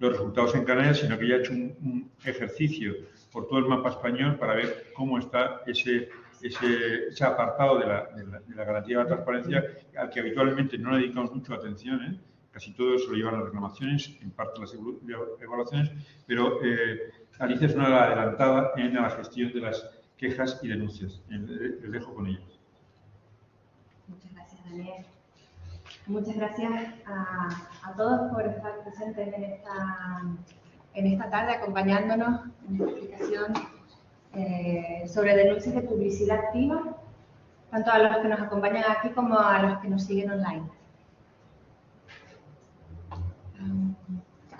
los resultados en Canarias, sino que ya ha hecho un ejercicio por todo el mapa español para ver cómo está ese apartado de la garantía de la transparencia, al que habitualmente no le dedicamos mucha atención, Casi todo se lo llevan las reclamaciones, en parte las evaluaciones, pero Alicia es una adelantada en la gestión de las quejas y denuncias. Les dejo con ellos. Muchas gracias, Daniel. Muchas gracias a todos por estar presentes en esta tarde, acompañándonos en esta explicación sobre denuncias de publicidad activa, tanto a los que nos acompañan aquí como a los que nos siguen online.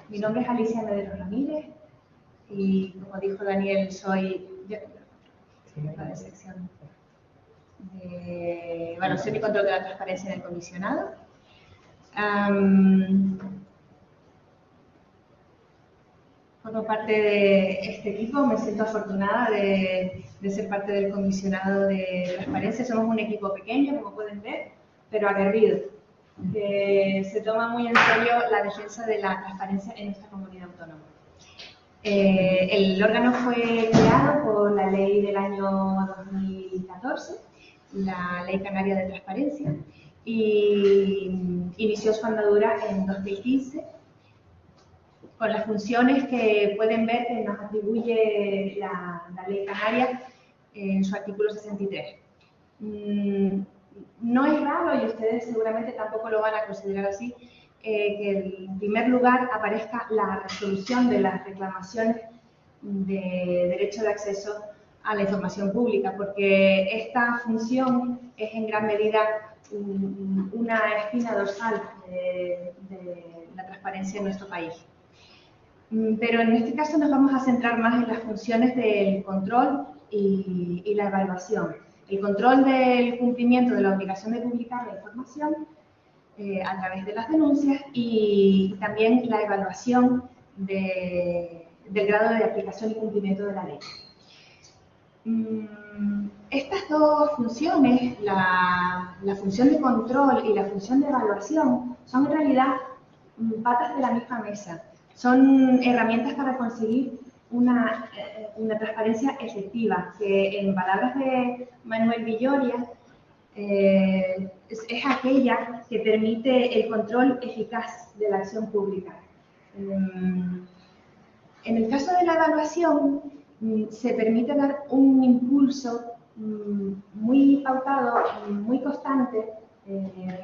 Mi nombre es Alicia Mederos Ramírez y, como dijo Daniel, soy jefa de sección de evaluación y control de la transparencia en el comisionado. Formo parte de este equipo, me siento afortunada de ser parte del comisionado de transparencia. Somos un equipo pequeño, como pueden ver, pero aguerrido, que se toma muy en serio la defensa de la transparencia en esta comunidad autónoma. El órgano fue creado por la ley del año 2014, la Ley Canaria de Transparencia, y inició su andadura en 2015 con las funciones que pueden ver que nos atribuye la Ley Canaria en su artículo 63. No es raro, y ustedes seguramente tampoco lo van a considerar así, que en primer lugar aparezca la resolución de las reclamaciones de derecho de acceso a la información pública, porque esta función es en gran medida una espina dorsal de la transparencia en nuestro país. Pero en este caso nos vamos a centrar más en las funciones del control y la evaluación. El control del cumplimiento de la obligación de publicar la información a través de las denuncias y también la evaluación del grado de aplicación y cumplimiento de la ley. Estas dos funciones, la función de control y la función de evaluación, son en realidad patas de la misma mesa. Son herramientas para conseguir una transparencia efectiva, que en palabras de Manuel Villoria, es aquella que permite el control eficaz de la acción pública. En el caso de la evaluación, se permite dar un impulso muy pautado, muy constante,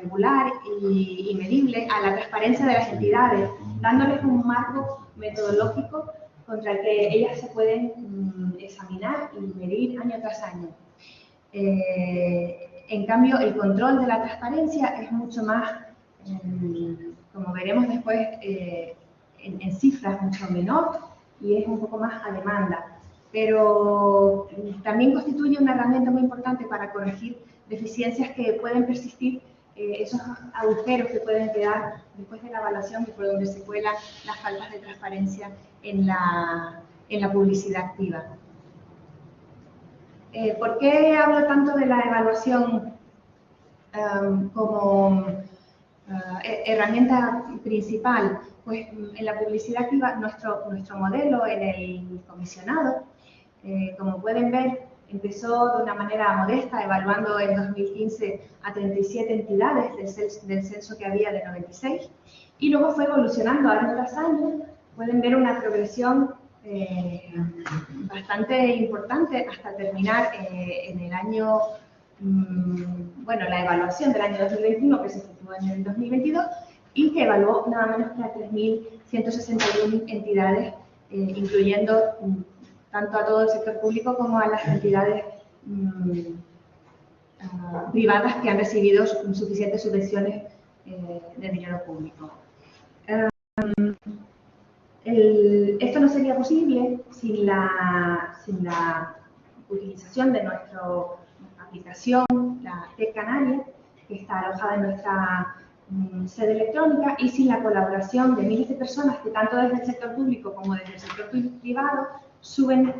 regular y medible a la transparencia de las entidades, dándoles un marco metodológico contra el que ellas se pueden examinar y medir año tras año. En cambio, el control de la transparencia es mucho más, como veremos después, en cifras mucho menor y es un poco más a demanda. Pero también constituye una herramienta muy importante para corregir deficiencias que pueden persistir esos agujeros que pueden quedar después de la evaluación y por donde se cuelan las faltas de transparencia en la publicidad activa. ¿Por qué hablo tanto de la evaluación como herramienta principal? Pues en la publicidad activa, nuestro modelo en el comisionado, como pueden ver, empezó de una manera modesta, evaluando en 2015 a 37 entidades del censo que había de 96, y luego fue evolucionando año tras año. Pueden ver una progresión bastante importante hasta terminar en el año, bueno, la evaluación del año 2021, que se efectuó en el 2022, y que evaluó nada menos que a 3.161 entidades, incluyendo tanto a todo el sector público como a las entidades privadas que han recibido suficientes subvenciones de dinero público. Esto no sería posible sin la utilización de nuestra aplicación, la TEC Canaria, que está alojada en nuestra sede electrónica, y sin la colaboración de miles de personas que tanto desde el sector público como desde el sector privado suben,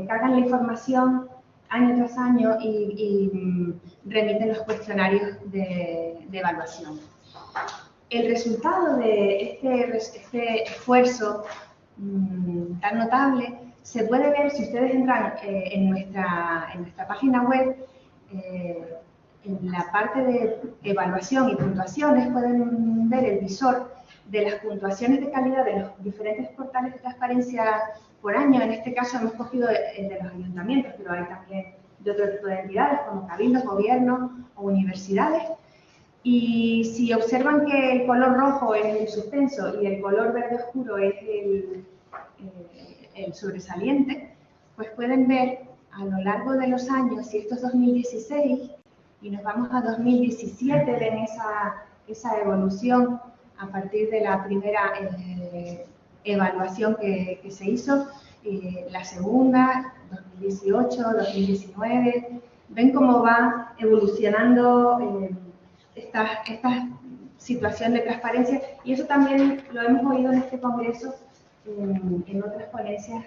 cargan la información año tras año y remiten los cuestionarios de evaluación. El resultado de este esfuerzo tan notable se puede ver si ustedes entran en nuestra página web. En la parte de evaluación y puntuaciones pueden ver el visor de las puntuaciones de calidad de los diferentes portales de transparencia por año. En este caso hemos cogido el de los ayuntamientos, pero hay también de otro tipo de entidades como cabildos, gobiernos o universidades. Y si observan que el color rojo es el suspenso y el color verde oscuro es el sobresaliente, pues pueden ver a lo largo de los años, si esto es 2016 y nos vamos a 2017, ven esa evolución a partir de la primera evaluación que se hizo, la segunda, 2018, 2019, ven cómo va evolucionando esta situación de transparencia, y eso también lo hemos oído en este congreso, en otras ponencias,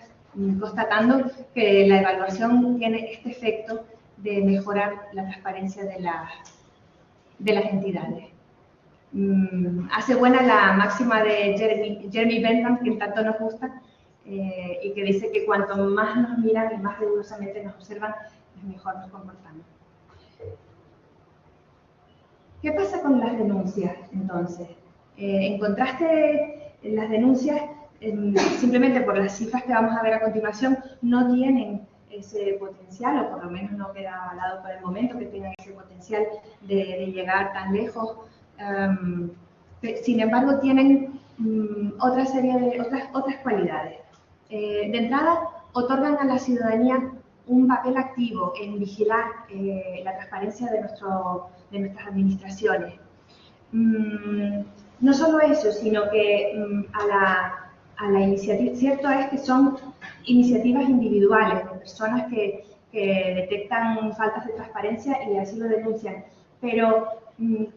constatando que la evaluación tiene este efecto de mejorar la transparencia de las entidades. Hace buena la máxima de Jeremy Bentham, que tanto nos gusta, y que dice que cuanto más nos miran y más rigurosamente nos observan, mejor nos comportamos. ¿Qué pasa con las denuncias, entonces? En contraste, las denuncias, simplemente por las cifras que vamos a ver a continuación, no tienen ese potencial, o por lo menos no queda avalado por el momento que tengan ese potencial de llegar tan lejos. Sin embargo, tienen otra serie de otras cualidades. De entrada, otorgan a la ciudadanía un papel activo en vigilar la transparencia de nuestras administraciones. No solo eso, sino que a la iniciativa, cierto es que son iniciativas individuales de personas que detectan faltas de transparencia y así lo denuncian, pero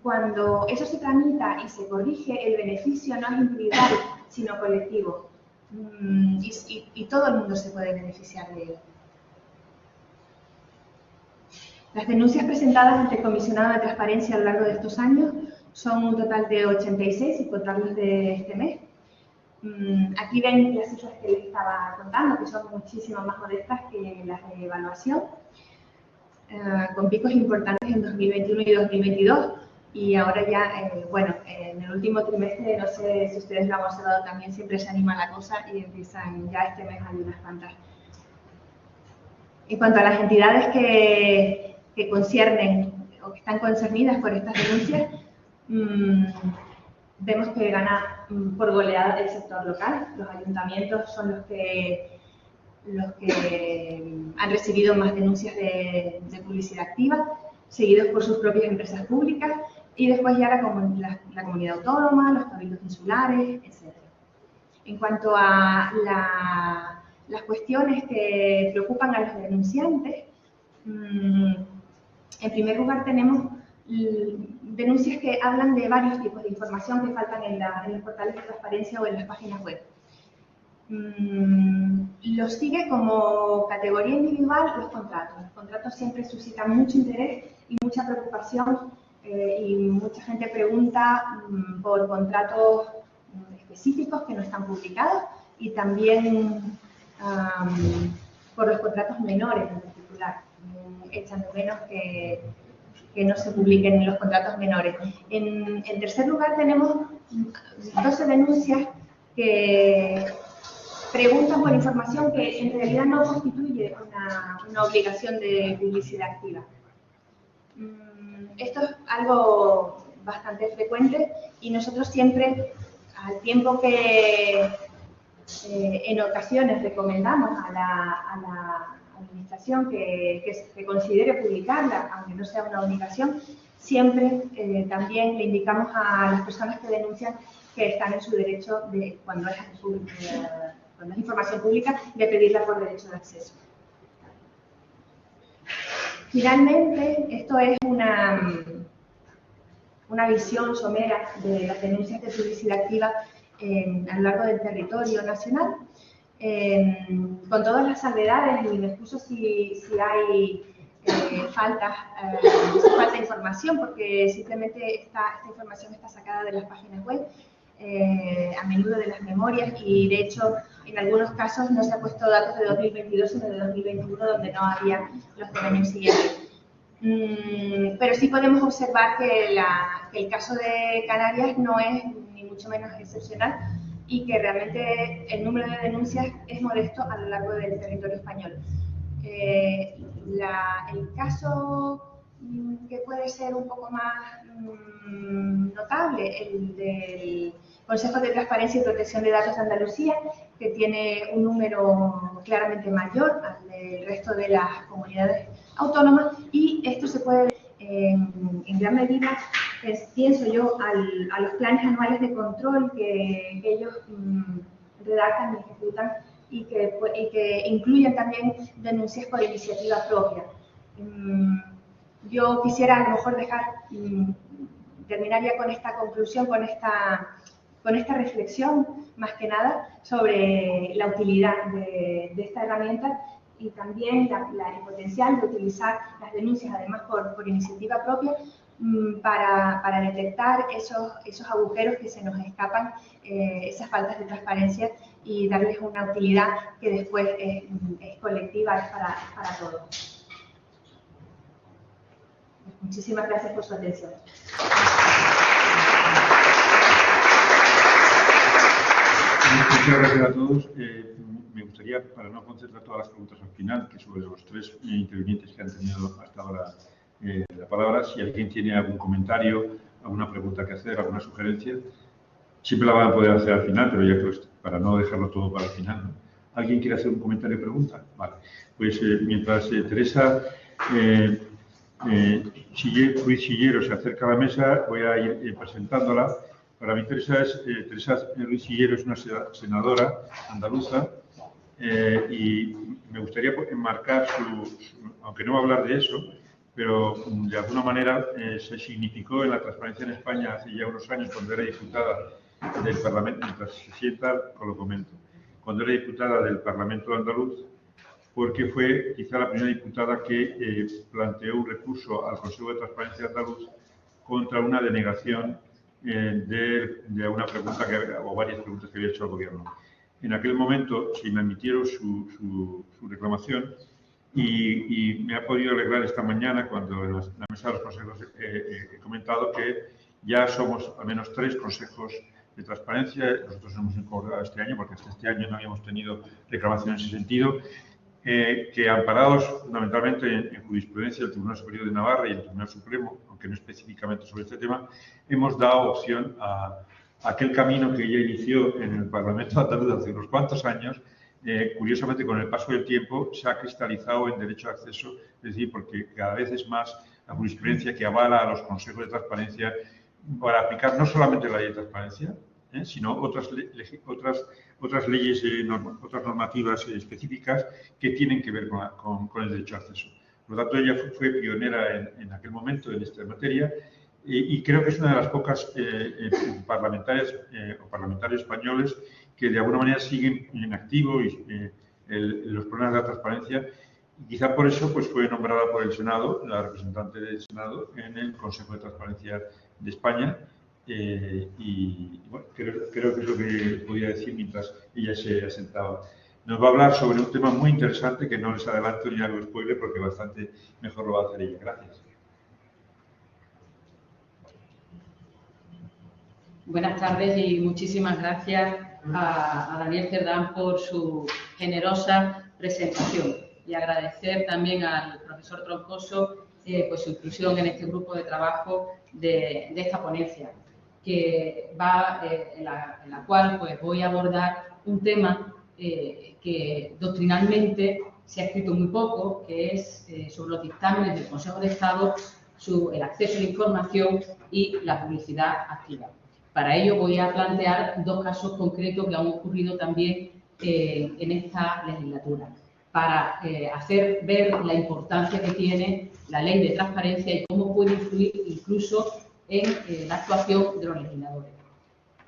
cuando eso se tramita y se corrige, el beneficio no es individual, sino colectivo, y todo el mundo se puede beneficiar de ello. Las denuncias presentadas ante el Comisionado de Transparencia a lo largo de estos años son un total de 86, sin contar las de este mes. Aquí ven las cifras que les estaba contando, que son muchísimo más modestas que las de evaluación, con picos importantes en 2021 y 2022. Y ahora ya, bueno, en el último trimestre, no sé si ustedes lo han observado también, siempre se anima la cosa y empiezan, ya este mes hay unas cuantas. En cuanto a las entidades que conciernen o que están concernidas por estas denuncias, vemos que gana por goleada el sector local. Los ayuntamientos son los que han recibido más denuncias de publicidad activa, seguidos por sus propias empresas públicas, y después ya la comunidad autónoma, los cabildos insulares, etc. En cuanto a las cuestiones que preocupan a los denunciantes, en primer lugar tenemos denuncias que hablan de varios tipos de información que faltan en los portales de transparencia o en las páginas web. Los sigue como categoría individual los contratos. Los contratos siempre suscitan mucho interés y mucha preocupación y mucha gente pregunta por contratos específicos que no están publicados y también por los contratos menores en particular. Echan de menos que no se publiquen los contratos menores. En tercer lugar tenemos 12 denuncias que preguntan por información que en realidad no constituye una obligación de publicidad activa. Esto es algo bastante frecuente y nosotros siempre, al tiempo que en ocasiones recomendamos a la administración que considere publicarla, aunque no sea una obligación, siempre también le indicamos a las personas que denuncian que están en su derecho de, cuando es información pública, de pedirla por derecho de acceso. Finalmente, esto es una visión somera de las denuncias de publicidad activa a lo largo del territorio nacional, con todas las salvedades, y me excuso si hay falta de información, porque simplemente esta información está sacada de las páginas web, a menudo de las memorias, y de hecho en algunos casos no se ha puesto datos de 2022 sino de 2021 donde no había los del año siguiente. Pero sí podemos observar que el caso de Canarias no es ni mucho menos excepcional y que realmente el número de denuncias es modesto a lo largo del territorio español. El caso que puede ser un poco más notable, el del Consejo de Transparencia y Protección de Datos de Andalucía, que tiene un número claramente mayor al del resto de las comunidades autónomas, y esto se puede ver en gran medida, pienso yo, a los planes anuales de control que ellos redactan y ejecutan y que incluyen también denuncias por iniciativa propia. Yo quisiera a lo mejor terminar ya con esta conclusión, con esta reflexión, más que nada, sobre la utilidad de esta herramienta y también el potencial de utilizar las denuncias, además por iniciativa propia, para detectar esos agujeros que se nos escapan, esas faltas de transparencia, y darles una utilidad que después es colectiva, es para todos. Muchísimas gracias por su atención. Muchas gracias a todos. Me gustaría, para no concentrar todas las preguntas al final, que sobre los tres intervinientes que han tenido hasta ahora la palabra, si alguien tiene algún comentario, alguna pregunta que hacer, alguna sugerencia, siempre la van a poder hacer al final, pero ya creo que para no dejarlo todo para el final, ¿no? ¿Alguien quiere hacer un comentario o pregunta? Vale. Pues mientras Teresa Ruiz Sillero se acerca a la mesa, voy a ir presentándola. Para mí Teresa Ruiz Sillero es una senadora andaluza y me gustaría enmarcar aunque no va a hablar de eso, pero de alguna manera se significó en la transparencia en España hace ya unos años, cuando era diputada del Parlamento, mientras se sienta, lo comento, cuando era diputada del Parlamento andaluz, porque fue quizá la primera diputada que planteó un recurso al Consejo de Transparencia andaluz contra una denegación de una pregunta o varias preguntas que había hecho al Gobierno. En aquel momento se me admitieron su reclamación y me ha podido alegrar esta mañana cuando en la mesa de los consejos he comentado que ya somos al menos 3 consejos de transparencia. Nosotros hemos incorporado este año, porque hasta este año no habíamos tenido reclamación en ese sentido, que amparados fundamentalmente en jurisprudencia del Tribunal Superior de Navarra y el Tribunal Supremo, aunque no específicamente sobre este tema, hemos dado opción a aquel camino que ella inició en el Parlamento andaluz hace unos cuantos años. Curiosamente, con el paso del tiempo se ha cristalizado en derecho de acceso, es decir, porque cada vez es más la jurisprudencia que avala a los consejos de transparencia para aplicar no solamente la ley de transparencia, sino otras leyes, otras normativas específicas que tienen que ver con el derecho de acceso. Por lo tanto, ella fue pionera en aquel momento en esta materia y creo que es una de las pocas parlamentarias o parlamentarios españoles que de alguna manera siguen en activo los problemas de la transparencia. Y quizá por eso pues, fue nombrada por el Senado, la representante del Senado, en el Consejo de Transparencia de España. Y bueno, creo que es lo que podía decir mientras ella se asentaba. Nos va a hablar sobre un tema muy interesante que no les adelanto ni hago spoiler porque bastante mejor lo va a hacer ella. Gracias. Buenas tardes y muchísimas gracias a Daniel Cerdán por su generosa presentación y agradecer también al profesor Troncoso pues su inclusión en este grupo de trabajo de esta ponencia, que va en la cual pues voy a abordar un tema que doctrinalmente se ha escrito muy poco, que es sobre los dictámenes del Consejo de Estado, el acceso a la información y la publicidad activa. Para ello voy a plantear dos casos concretos que han ocurrido también en esta legislatura, para hacer ver la importancia que tiene la ley de transparencia y cómo puede influir incluso en la actuación de los legisladores.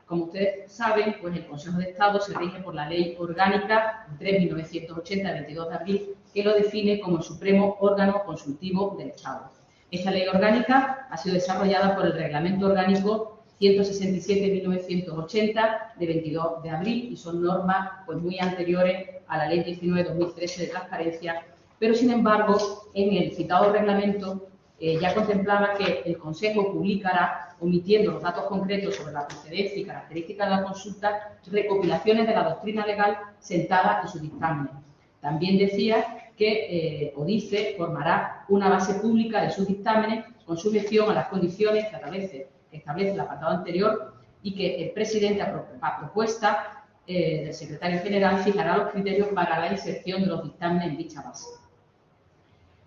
Como ustedes saben, pues el Consejo de Estado se rige por la Ley Orgánica 3.980 de 22 de abril, que lo define como el supremo órgano consultivo del Estado. Esta ley orgánica ha sido desarrollada por el Reglamento Orgánico 167.980 de 22 de abril y son normas pues, muy anteriores a la Ley 19/2013 de transparencia, pero sin embargo en el citado reglamento ya contemplaba que el Consejo publicará, omitiendo los datos concretos sobre la procedencia y características de la consulta, recopilaciones de la doctrina legal sentada en su dictamen. También decía que, o dice, formará una base pública de sus dictámenes con sujeción a las condiciones que establece el apartado anterior y que el presidente, a propuesta del secretario general, fijará los criterios para la inserción de los dictámenes en dicha base.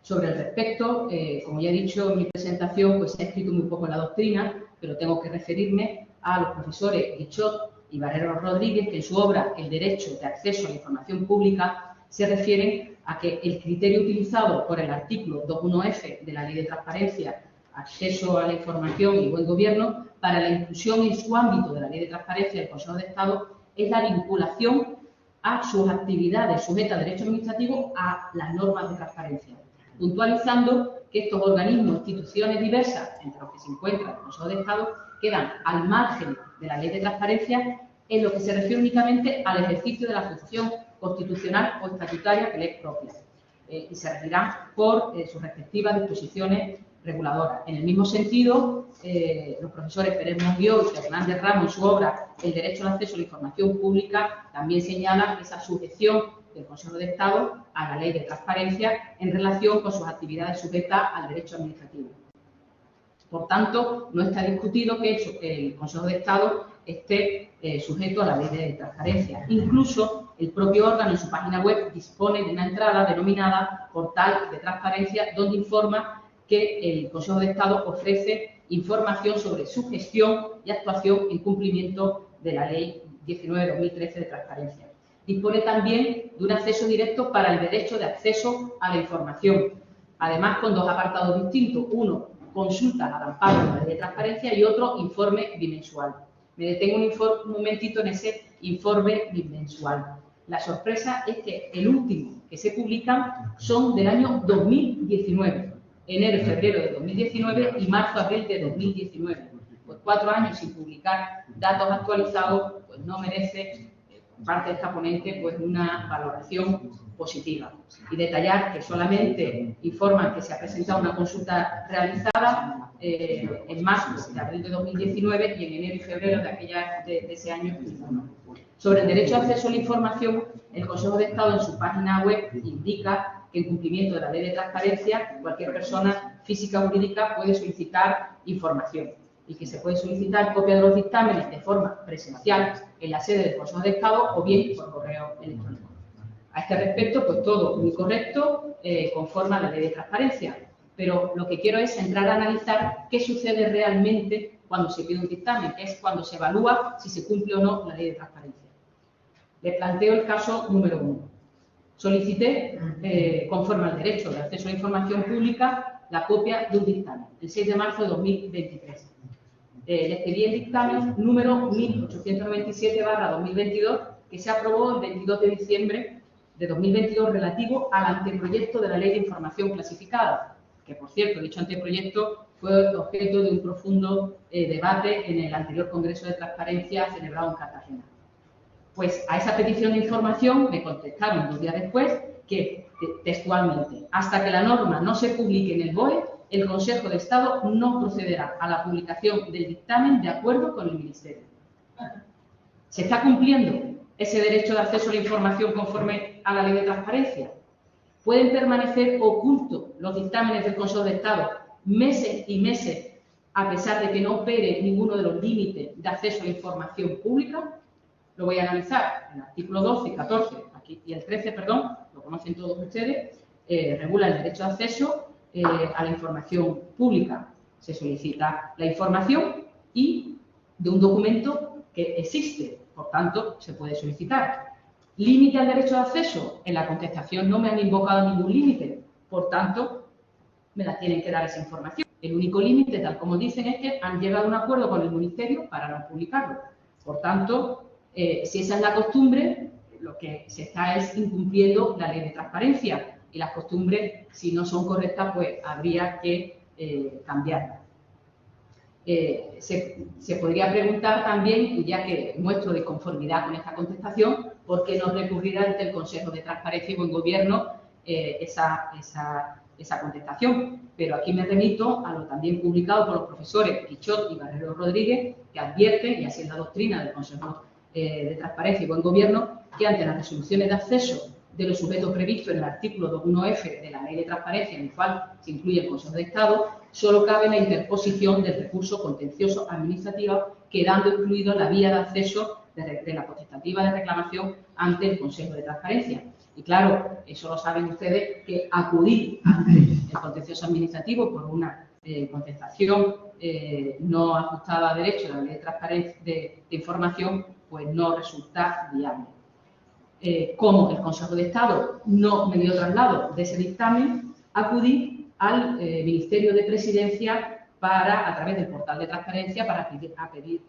Sobre el respecto, como ya he dicho en mi presentación, pues se ha escrito muy poco en la doctrina, pero tengo que referirme a los profesores Guichot y Barrero Rodríguez, que en su obra El derecho de acceso a la información pública se refieren a que el criterio utilizado por el artículo 2.1f de la Ley de Transparencia, Acceso a la Información y Buen Gobierno, para la inclusión en su ámbito de la Ley de Transparencia del Consejo de Estado es la vinculación a sus actividades sujetas a derecho administrativo a las normas de transparencia, puntualizando que estos organismos e instituciones diversas, entre los que se encuentra el Consejo de Estado, quedan al margen de la Ley de Transparencia en lo que se refiere únicamente al ejercicio de la función constitucional o estatutaria que les es propia y se regirán por sus respectivas disposiciones reguladoras. En el mismo sentido, los profesores Pérez Monguió y Fernández Ramos, en su obra El derecho al acceso a la información pública, también señalan esa sujeción del Consejo de Estado a la Ley de Transparencia en relación con sus actividades sujetas al derecho administrativo. Por tanto, no está discutido que el Consejo de Estado esté sujeto a la Ley de Transparencia. Incluso el propio órgano en su página web dispone de una entrada denominada Portal de Transparencia, donde informa que el Consejo de Estado ofrece información sobre su gestión y actuación en cumplimiento de la Ley 19/2013 de Transparencia. Dispone también de un acceso directo para el derecho de acceso a la información, además con dos apartados distintos. Uno, consulta al amparo de la Ley de Transparencia y otro, informe bimensual. Me detengo un momentito en ese informe bimensual. La sorpresa es que el último que se publican son del año 2019, enero y febrero de 2019 y marzo-abril de 2019. Pues 4 años sin publicar datos actualizados, pues no merece parte de esta ponente pues una valoración positiva. Y detallar que solamente informan que se ha presentado una consulta realizada en marzo de abril de 2019 y en enero y febrero de ese año. Sobre el derecho de acceso a la información, el Consejo de Estado en su página web indica que en cumplimiento de la Ley de Transparencia, cualquier persona física o jurídica puede solicitar información y que se puede solicitar copia de los dictámenes de forma presencial en la sede del Consejo de Estado o bien por correo electrónico. A este respecto, pues todo muy correcto, conforme a la Ley de Transparencia, pero lo que quiero es entrar a analizar qué sucede realmente cuando se pide un dictamen, que es cuando se evalúa si se cumple o no la Ley de Transparencia. Le planteo el caso número 1. solicité, conforme al derecho de acceso a la información pública, la copia de un dictamen, el 6 de marzo de 2023. Les pedí el dictamen número 1897/2022, que se aprobó el 22 de diciembre de 2022, relativo al anteproyecto de la Ley de Información Clasificada, que, por cierto, dicho anteproyecto fue objeto de un profundo debate en el anterior Congreso de Transparencia celebrado en Cartagena. Pues a esa petición de información me contestaron 2 días después que, textualmente, hasta que la norma no se publique en el BOE, el Consejo de Estado no procederá a la publicación del dictamen de acuerdo con el Ministerio. ¿Se está cumpliendo ese derecho de acceso a la información conforme a la Ley de Transparencia? ¿Pueden permanecer ocultos los dictámenes del Consejo de Estado meses y meses a pesar de que no opere ninguno de los límites de acceso a la información pública? Lo voy a analizar. El artículo 12 y 14 aquí, y el 13, perdón, lo conocen todos ustedes, regula el derecho de acceso a la información pública. Se solicita la información y de un documento que existe, por tanto, se puede solicitar. ¿Límite al derecho de acceso? En la contestación no me han invocado ningún límite, por tanto, me la tienen que dar esa información. El único límite, tal como dicen, es que han llegado a un acuerdo con el Ministerio para no publicarlo. Por tanto, si esa es la costumbre, lo que se está es incumpliendo la Ley de Transparencia, y las costumbres, si no son correctas, pues habría que cambiarlas. Se podría preguntar también, ya que muestro disconformidad con esta contestación, ¿por qué no recurrir ante el Consejo de Transparencia y Buen Gobierno esa contestación? Pero aquí me remito a lo también publicado por los profesores Pichot y Barrero Rodríguez, que advierten, y así es la doctrina del Consejo de Transparencia y Buen Gobierno, que ante las resoluciones de acceso de los sujetos previstos en el artículo 2.1f de la Ley de Transparencia, en el cual se incluye el Consejo de Estado, solo cabe la interposición del recurso contencioso administrativo, quedando incluido la vía de acceso de la potestativa de reclamación ante el Consejo de Transparencia. Y claro, eso lo saben ustedes, que acudir ante el contencioso administrativo por una contestación no ajustada a derecho de la Ley de Transparencia de información, pues no resulta viable. Como el Consejo de Estado no me dio traslado de ese dictamen, acudí al Ministerio de Presidencia a través del portal de transparencia para pedir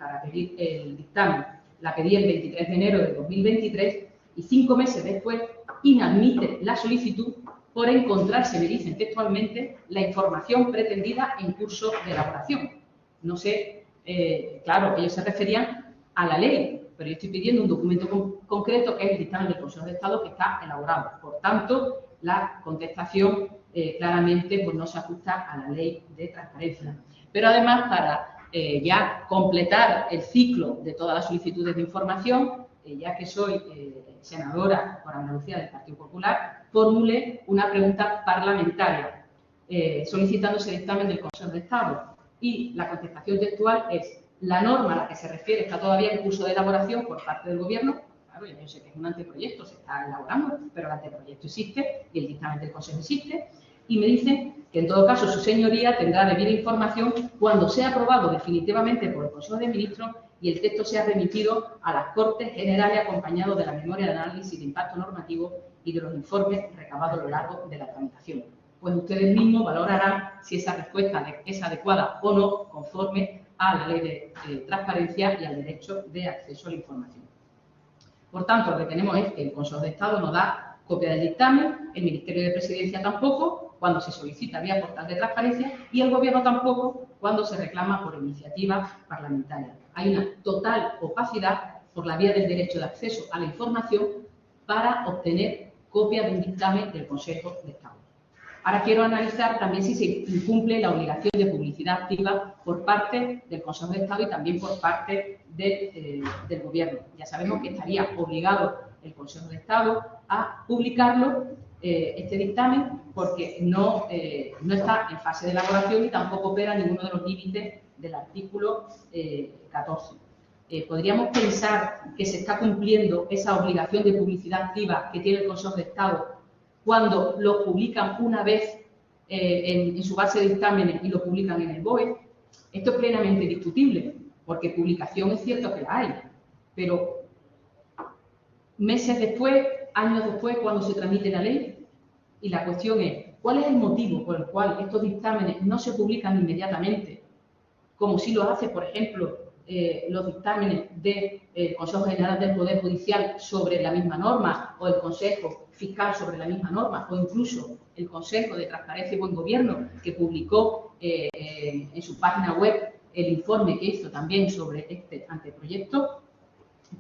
el dictamen. La pedí el 23 de enero de 2023 y 5 meses después inadmite la solicitud por encontrarse, me dicen textualmente, la información pretendida en curso de elaboración. No sé, claro, ellos se referían a la ley, pero yo estoy pidiendo un documento concreto que es el dictamen del Consejo de Estado que está elaborado. Por tanto, la contestación claramente pues, no se ajusta a la Ley de Transparencia. Pero además, para ya completar el ciclo de todas las solicitudes de información, ya que soy senadora por Andalucía del Partido Popular, formulé una pregunta parlamentaria solicitando ese dictamen del Consejo de Estado. Y la contestación textual es: la norma a la que se refiere está todavía en curso de elaboración por parte del Gobierno. Claro, yo sé que es un anteproyecto, se está elaborando, pero el anteproyecto existe y el dictamen del Consejo existe. Y me dicen que, en todo caso, su señoría tendrá debida información cuando sea aprobado definitivamente por el Consejo de Ministros y el texto sea remitido a las Cortes Generales acompañado de la memoria de análisis de impacto normativo y de los informes recabados a lo largo de la tramitación. Pues ustedes mismos valorarán si esa respuesta es adecuada o no conforme a la Ley de Transparencia y al derecho de acceso a la información. Por tanto, lo que tenemos es que el Consejo de Estado no da copia del dictamen, el Ministerio de Presidencia tampoco, cuando se solicita vía portal de transparencia, y el Gobierno tampoco, cuando se reclama por iniciativa parlamentaria. Hay una total opacidad por la vía del derecho de acceso a la información para obtener copia de un dictamen del Consejo de Estado. Ahora quiero analizar también si se incumple la obligación de publicidad activa por parte del Consejo de Estado y también por parte del Gobierno. Ya sabemos que estaría obligado el Consejo de Estado a publicarlo, este dictamen, porque no está en fase de elaboración y tampoco opera ninguno de los límites del artículo 14. ¿Podríamos pensar que se está cumpliendo esa obligación de publicidad activa que tiene el Consejo de Estado cuando lo publican una vez en su base de dictámenes y lo publican en el BOE? Esto es plenamente discutible, porque publicación es cierto que la hay, pero meses después, años después cuando se tramite la ley. Y la cuestión es, ¿cuál es el motivo por el cual estos dictámenes no se publican inmediatamente, como si lo hace, por ejemplo, los dictámenes del Consejo General del Poder Judicial sobre la misma norma, o el Consejo Fiscal sobre la misma norma, o incluso el Consejo de Transparencia y Buen Gobierno, que publicó en su página web el informe que hizo también sobre este anteproyecto?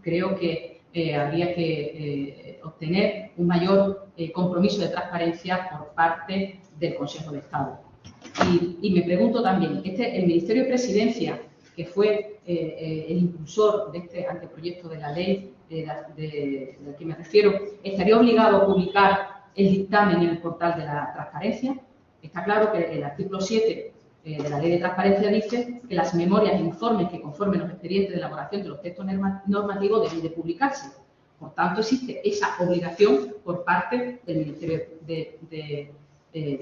Creo que habría que obtener un mayor compromiso de transparencia por parte del Consejo de Estado. Y me pregunto también, el Ministerio de Presidencia, que fue el impulsor de este anteproyecto de la ley del que me refiero, ¿estaría obligado a publicar el dictamen en el portal de la transparencia? Está claro que el artículo 7 de la Ley de Transparencia dice que las memorias e informes que conformen los expedientes de elaboración de los textos normativos deben de publicarse. Por tanto, existe esa obligación por parte del Ministerio de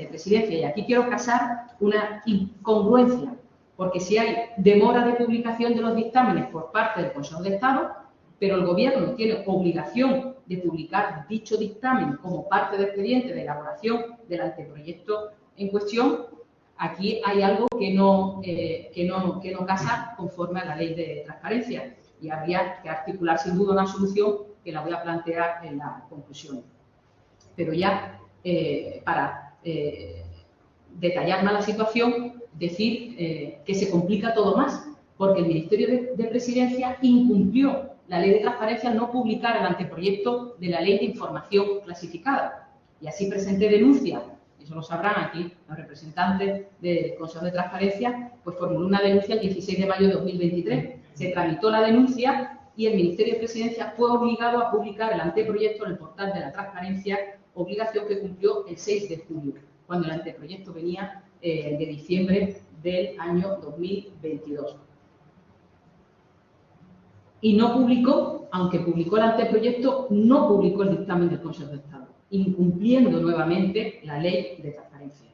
Presidencia. Y aquí quiero casar una incongruencia, porque si hay demora de publicación de los dictámenes por parte del Consejo de Estado, pero el Gobierno tiene obligación de publicar dicho dictamen como parte del expediente de elaboración del anteproyecto en cuestión, aquí hay algo que no casa conforme a la Ley de Transparencia, y habría que articular sin duda una solución que la voy a plantear en la conclusión. Pero ya para detallar más la situación, decir que se complica todo más, porque el Ministerio de Presidencia incumplió la Ley de Transparencia al no publicar el anteproyecto de la Ley de Información Clasificada. Y así presenté denuncia, eso lo sabrán aquí los representantes del Consejo de Transparencia, pues formuló una denuncia el 16 de mayo de 2023. Se tramitó la denuncia y el Ministerio de Presidencia fue obligado a publicar el anteproyecto en el portal de la transparencia, obligación que cumplió el 6 de julio, cuando el anteproyecto venía de diciembre del año 2022. Y no publicó, aunque publicó el anteproyecto, no publicó el dictamen del Consejo de Estado, incumpliendo nuevamente la Ley de Transparencia.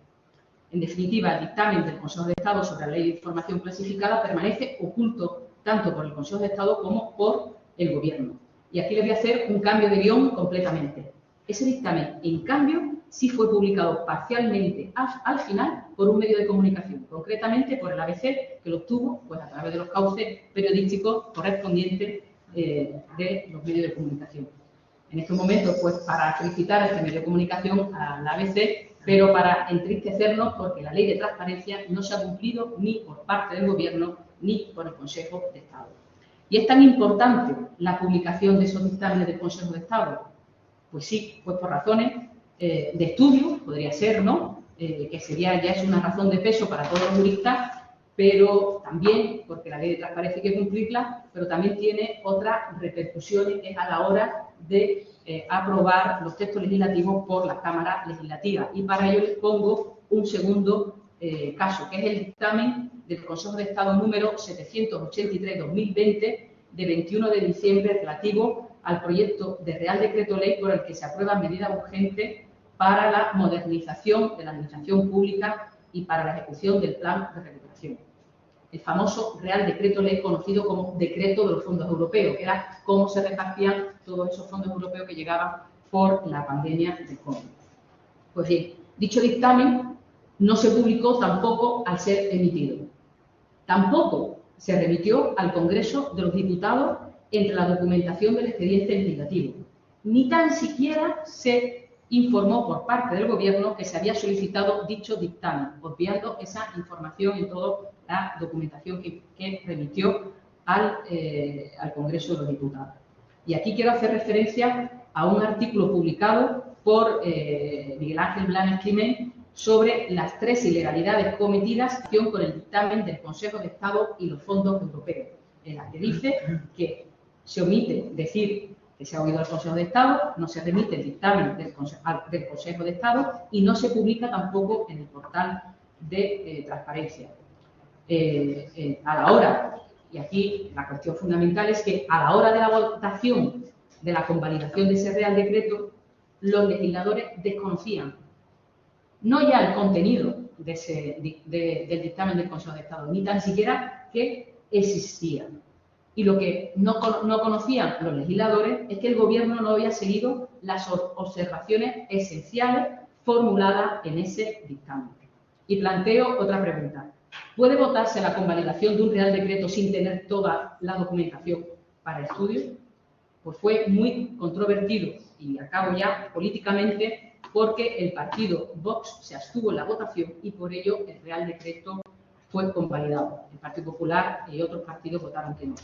En definitiva, el dictamen del Consejo de Estado sobre la Ley de Información Clasificada permanece oculto tanto por el Consejo de Estado como por el Gobierno. Y aquí le voy a hacer un cambio de guión completamente. Ese dictamen, en cambio, sí fue publicado parcialmente al final por un medio de comunicación, concretamente por el ABC, que lo obtuvo pues, a través de los cauces periodísticos correspondientes de los medios de comunicación. En estos momentos, pues para felicitar a este medio de comunicación, al ABC, pero para entristecernos porque la Ley de Transparencia no se ha cumplido ni por parte del Gobierno ni por el Consejo de Estado. ¿Y es tan importante la publicación de esos dictámenes del Consejo de Estado? Pues sí, pues por razones de estudio, podría ser, ¿no? Que sería ya es una razón de peso para todos los juristas, pero también, porque la Ley de Transparencia hay que cumplirla, pero también tiene otras repercusiones que es a la hora de aprobar los textos legislativos por la Cámara Legislativa. Y para ello les pongo un segundo caso, que es el dictamen del Consejo de Estado número 783-2020 de 21 de diciembre relativo al proyecto de Real Decreto Ley por el que se aprueban medidas urgentes para la modernización de la administración pública y para la ejecución del plan de recuperación. El famoso Real Decreto Ley conocido como Decreto de los Fondos Europeos, que era cómo se repartían todos esos fondos europeos que llegaban por la pandemia de COVID. Pues bien, dicho dictamen no se publicó tampoco al ser emitido. Tampoco se remitió al Congreso de los Diputados entre la documentación del expediente legislativo. Ni tan siquiera se informó por parte del Gobierno que se había solicitado dicho dictamen, obviando esa información en toda la documentación que remitió al Congreso de los Diputados. Y aquí quiero hacer referencia a un artículo publicado por Miguel Ángel Blanes Climent sobre las 3 ilegalidades cometidas con el dictamen del Consejo de Estado y los fondos europeos, en la que dice que se omite decir que se ha oído al Consejo de Estado, no se remite el dictamen del Consejo de Estado y no se publica tampoco en el portal de transparencia. A la hora, y aquí la cuestión fundamental es que a la hora de la votación de la convalidación de ese Real Decreto, los legisladores desconocían no ya el contenido del dictamen del Consejo de Estado, ni tan siquiera que existía. Y lo que no conocían los legisladores es que el Gobierno no había seguido las observaciones esenciales formuladas en ese dictamen. Y planteo otra pregunta. ¿Puede votarse la convalidación de un Real Decreto sin tener toda la documentación para el estudio? Pues fue muy controvertido, y acabo ya, políticamente, porque el partido Vox se abstuvo en la votación y por ello el Real Decreto fue convalidado. El Partido Popular y otros partidos votaron que no.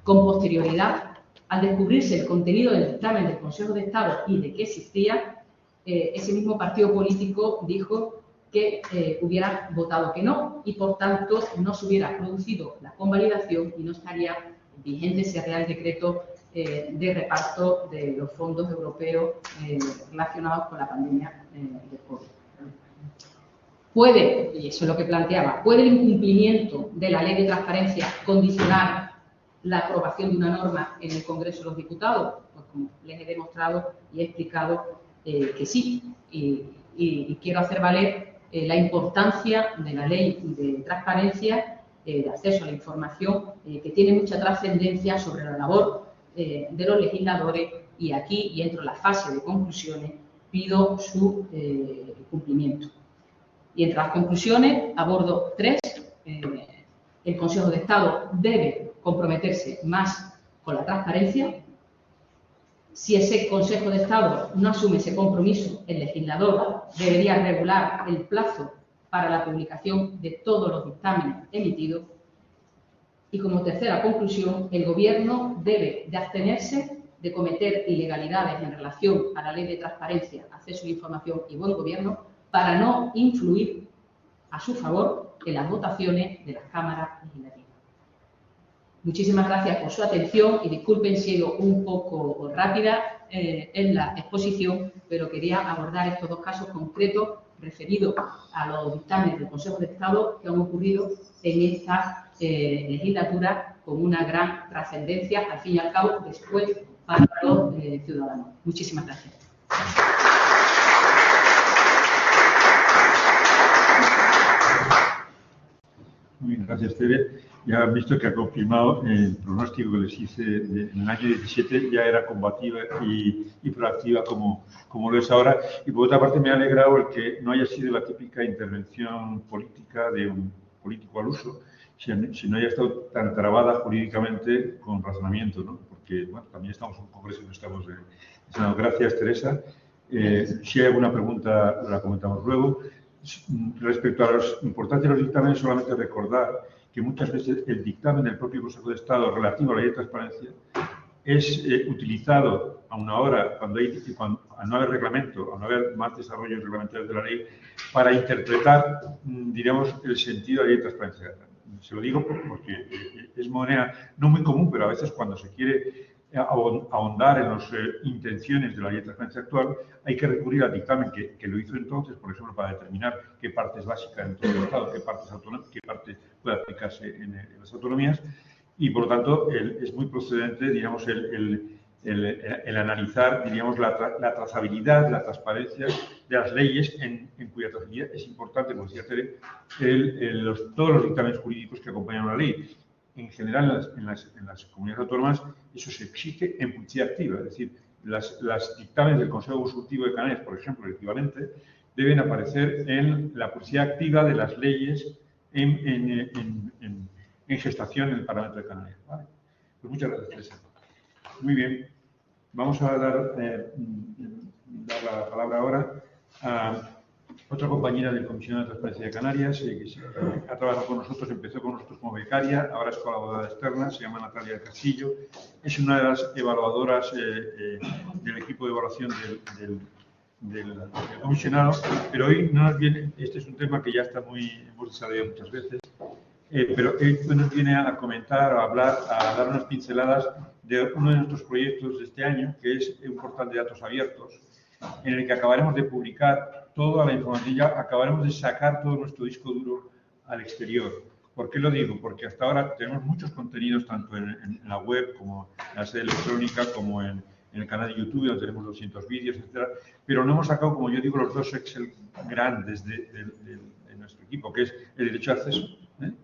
Con posterioridad, al descubrirse el contenido del dictamen del Consejo de Estado y de que existía, ese mismo partido político dijo que hubiera votado que no y, por tanto, no se hubiera producido la convalidación y no estaría vigente ese Real Decreto de reparto de los fondos europeos relacionados con la pandemia de COVID. Puede, y eso es lo que planteaba, ¿puede el incumplimiento de la Ley de Transparencia condicionar la aprobación de una norma en el Congreso de los Diputados? Pues como les he demostrado y he explicado que sí. Y quiero hacer valer la importancia de la Ley de Transparencia, de acceso a la información, que tiene mucha trascendencia sobre la labor de los legisladores, y aquí, y entro en la fase de conclusiones, pido su cumplimiento. Y entre las conclusiones abordo 3. El Consejo de Estado debe comprometerse más con la transparencia. Si ese Consejo de Estado no asume ese compromiso, el legislador debería regular el plazo para la publicación de todos los dictámenes emitidos. Y como tercera conclusión, el Gobierno debe de abstenerse de cometer ilegalidades en relación a la Ley de Transparencia, Acceso a la Información y Buen Gobierno para no influir a su favor en las votaciones de las cámaras legislativas. Muchísimas gracias por su atención y disculpen si he sido un poco rápida en la exposición, pero quería abordar estos 2 casos concretos referidos a los dictámenes del Consejo de Estado que han ocurrido en esta legislatura con una gran trascendencia, al fin y al cabo, después para los ciudadanos. Muchísimas gracias. Muy bien, gracias, Tere. Ya han visto que ha confirmado el pronóstico que les hice en el año 17, ya era combativa y proactiva como lo es ahora. Y por otra parte me ha alegrado el que no haya sido la típica intervención política de un político al uso, sino haya estado tan trabada jurídicamente con razonamiento, ¿no? Porque bueno, también estamos en un congreso y no estamos en el Senado. Gracias, Teresa. Si hay alguna pregunta, la comentamos luego. Respecto a la importancia de los dictámenes, solamente recordar que muchas veces el dictamen del propio Consejo de Estado relativo a la Ley de Transparencia es utilizado a una hora, cuando al no haber reglamento, al no haber más desarrollos reglamentarios de la ley, para interpretar, diríamos, el sentido de la Ley de Transparencia. Se lo digo porque es moneda no muy común, pero a veces cuando se quiere ahondar en las intenciones de la Ley de Transparencia actual, hay que recurrir al dictamen que lo hizo entonces, por ejemplo, para determinar qué parte es básica en todo el Estado, qué parte es autónoma, qué parte puede aplicarse en las autonomías, y por lo tanto es muy procedente, digamos, el analizar, diríamos, la trazabilidad, la transparencia de las leyes en cuya trazabilidad es importante, como decía Tere, todos los dictámenes jurídicos que acompañan a la ley. En general, en las comunidades autónomas, eso se exige en publicidad activa, es decir, las dictámenes del Consejo Consultivo de Canarias, por ejemplo, el equivalente, deben aparecer en la publicidad activa de las leyes en gestación en el Parlamento de Canarias. ¿Vale? Pues muchas gracias, Teresa. Muy bien. Vamos a dar la palabra ahora a otra compañera del Comisionado de Transparencia de Canarias, que ha trabajado con nosotros, empezó con nosotros como becaria, ahora es colaboradora externa, se llama Natalia del Castillo, es una de las evaluadoras del equipo de evaluación del comisionado, pero hoy no nos viene, este es un tema que ya está hemos desarrollado muchas veces, pero hoy nos viene a comentar, a hablar, a dar unas pinceladas de uno de nuestros proyectos de este año, que es un portal de datos abiertos, en el que acabaremos de publicar toda la información, acabaremos de sacar todo nuestro disco duro al exterior. ¿Por qué lo digo? Porque hasta ahora tenemos muchos contenidos, tanto en la web como en la sede electrónica, como en el canal de YouTube, donde tenemos 200 vídeos, etcétera, pero no hemos sacado, como yo digo, los 2 Excel grandes de nuestro equipo, que es el derecho de acceso,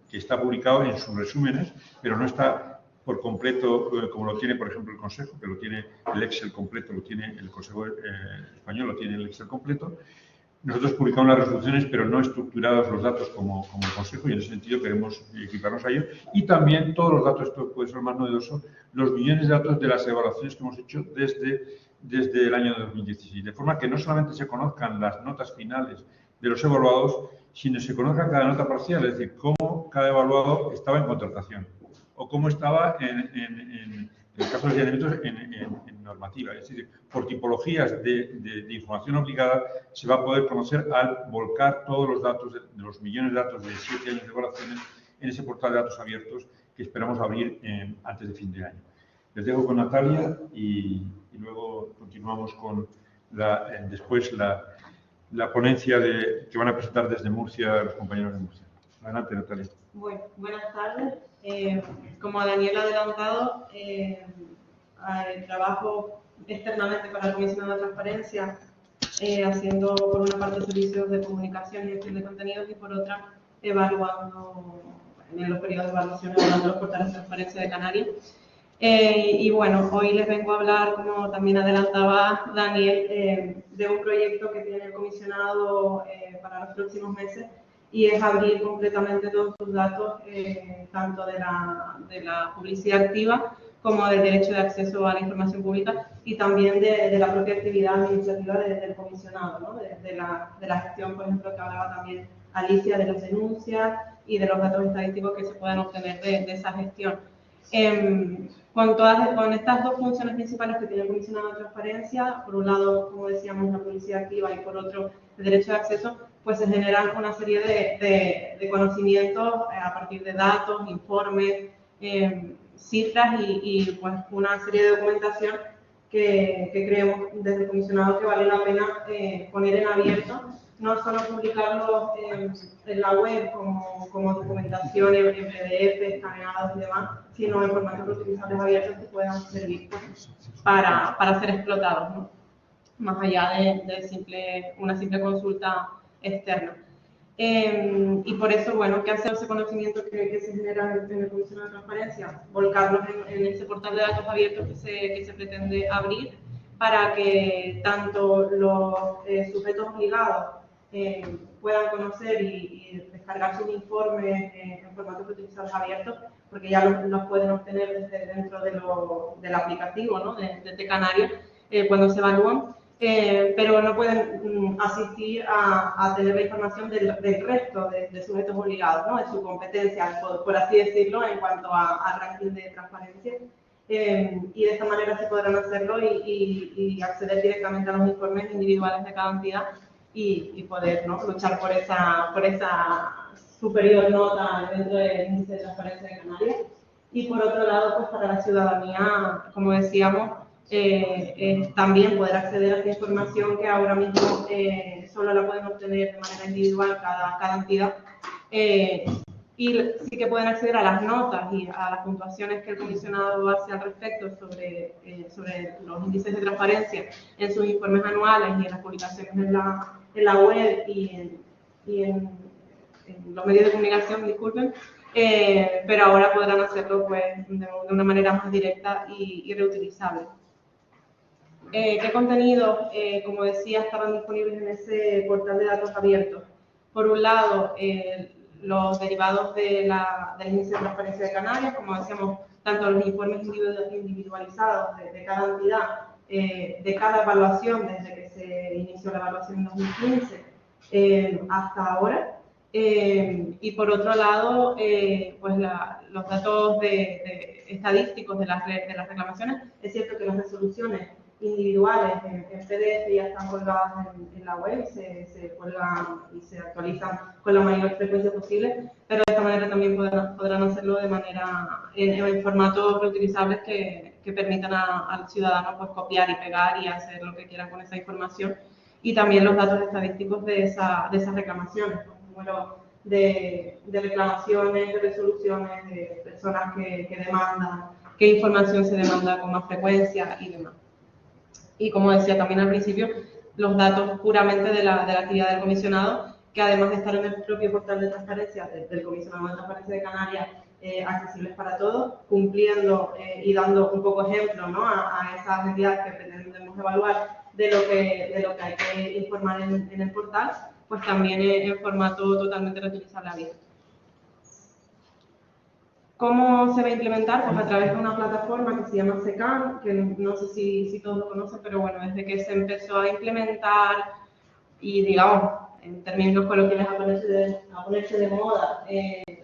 que está publicado en sus resúmenes, pero no está por completo, como lo tiene, por ejemplo, el Consejo, que lo tiene el Excel completo, lo tiene el Consejo español, lo tiene el Excel completo. Nosotros publicamos las resoluciones, pero no estructurados los datos como el Consejo, y en ese sentido queremos equiparnos a ello. Y también todos los datos, esto puede ser más novedoso, los millones de datos de las evaluaciones que hemos hecho desde el año 2016. De forma que no solamente se conozcan las notas finales de los evaluados, sino se conozca cada nota parcial, es decir, cómo cada evaluado estaba en contratación o cómo estaba en el caso de los lineamientos en normativa. Es decir, por tipologías de información obligada se va a poder conocer al volcar todos los datos, de los millones de datos de 7 años de evaluaciones en ese portal de datos abiertos que esperamos abrir antes de fin de año. Les dejo con Natalia y luego continuamos con después la ponencia que van a presentar desde Murcia los compañeros de Murcia. Adelante, Natalia. Bueno, buenas tardes. Como Daniel ha adelantado, trabajo externamente para la Comisión de Transparencia, haciendo por una parte servicios de comunicación y gestión de contenidos y por otra evaluando en los periodos de evaluación, evaluando los portales de transparencia de Canarias. Y bueno, hoy les vengo a hablar, como también adelantaba Daniel, de un proyecto que tiene el comisionado para los próximos meses, y es abrir completamente todos sus datos, tanto de la publicidad activa como del derecho de acceso a la información pública y también de la propia actividad administrativa del comisionado, ¿no? de la gestión, por ejemplo, que hablaba también Alicia, de las denuncias y de los datos estadísticos que se pueden obtener de esa gestión. Con estas dos funciones principales que tiene el comisionado de transparencia, por un lado, como decíamos, la publicidad activa y por otro, el derecho de acceso, pues se generan una serie de conocimientos a partir de datos, informes, cifras y pues una serie de documentación que creemos desde el comisionado que vale la pena poner en abierto, no solo publicarlos en la web como documentación en PDF, escaneados y demás, sino en formatos reutilizables abiertos que puedan servir pues, para ser explotados, ¿no? Más allá de una simple consulta externa. Y por eso, bueno, ¿qué hace ese conocimiento que se genera en el Comisión de Transparencia? Volcarlos en ese portal de datos abiertos que se pretende abrir para que tanto los sujetos obligados puedan conocer y descargar sus informes en formatos utilizados abiertos, porque ya los pueden obtener desde dentro del aplicativo, ¿no? de Canarias cuando se evalúan. Pero no pueden asistir a tener la información del resto de sujetos obligados, ¿no? De su competencia, por así decirlo, en cuanto a ranking de transparencia. Y de esta manera se podrán hacerlo y acceder directamente a los informes individuales de cada entidad y poder, ¿no? luchar por esa superior nota dentro del índice de transparencia de Canarias. Y por otro lado, pues para la ciudadanía, como decíamos, también poder acceder a esta información que ahora mismo solo la pueden obtener de manera individual cada entidad, y sí que pueden acceder a las notas y a las puntuaciones que el comisionado hace al respecto sobre los índices de transparencia en sus informes anuales y en las publicaciones en la web y en los medios de comunicación, disculpen. Pero ahora podrán hacerlo pues, de una manera más directa y reutilizable. ¿Qué contenidos, como decía, estaban disponibles en ese portal de datos abiertos? Por un lado, los derivados del índice de transparencia de Canarias, como decíamos, tanto los informes individualizados de cada entidad, de cada evaluación, desde que se inició la evaluación en 2015 hasta ahora. Y por otro lado, pues los datos estadísticos de las reclamaciones. Es cierto que las resoluciones individuales en PDF ya están colgadas en la web, se cuelgan y se actualizan con la mayor frecuencia posible, pero de esta manera también podrán hacerlo de manera en formatos reutilizables que permitan al ciudadano pues, copiar y pegar y hacer lo que quieran con esa información. Y también los datos estadísticos de esas reclamaciones, número de reclamaciones, de resoluciones, de personas que demandan, qué información se demanda con más frecuencia y demás. Y como decía también al principio, los datos puramente de la actividad del comisionado, que además de estar en el propio portal de transparencia del Comisionado de Transparencia de Canarias accesibles para todos, cumpliendo y dando un poco ejemplo, ¿no?, a esas entidades que pretendemos evaluar de lo que hay que informar en el portal, pues también en formato totalmente reutilizable abierto. ¿Cómo se va a implementar? Pues a través de una plataforma que se llama SECAN, que no sé si todos lo conocen, pero bueno, desde que se empezó a implementar y, digamos, en términos coloquiales a ponerse de moda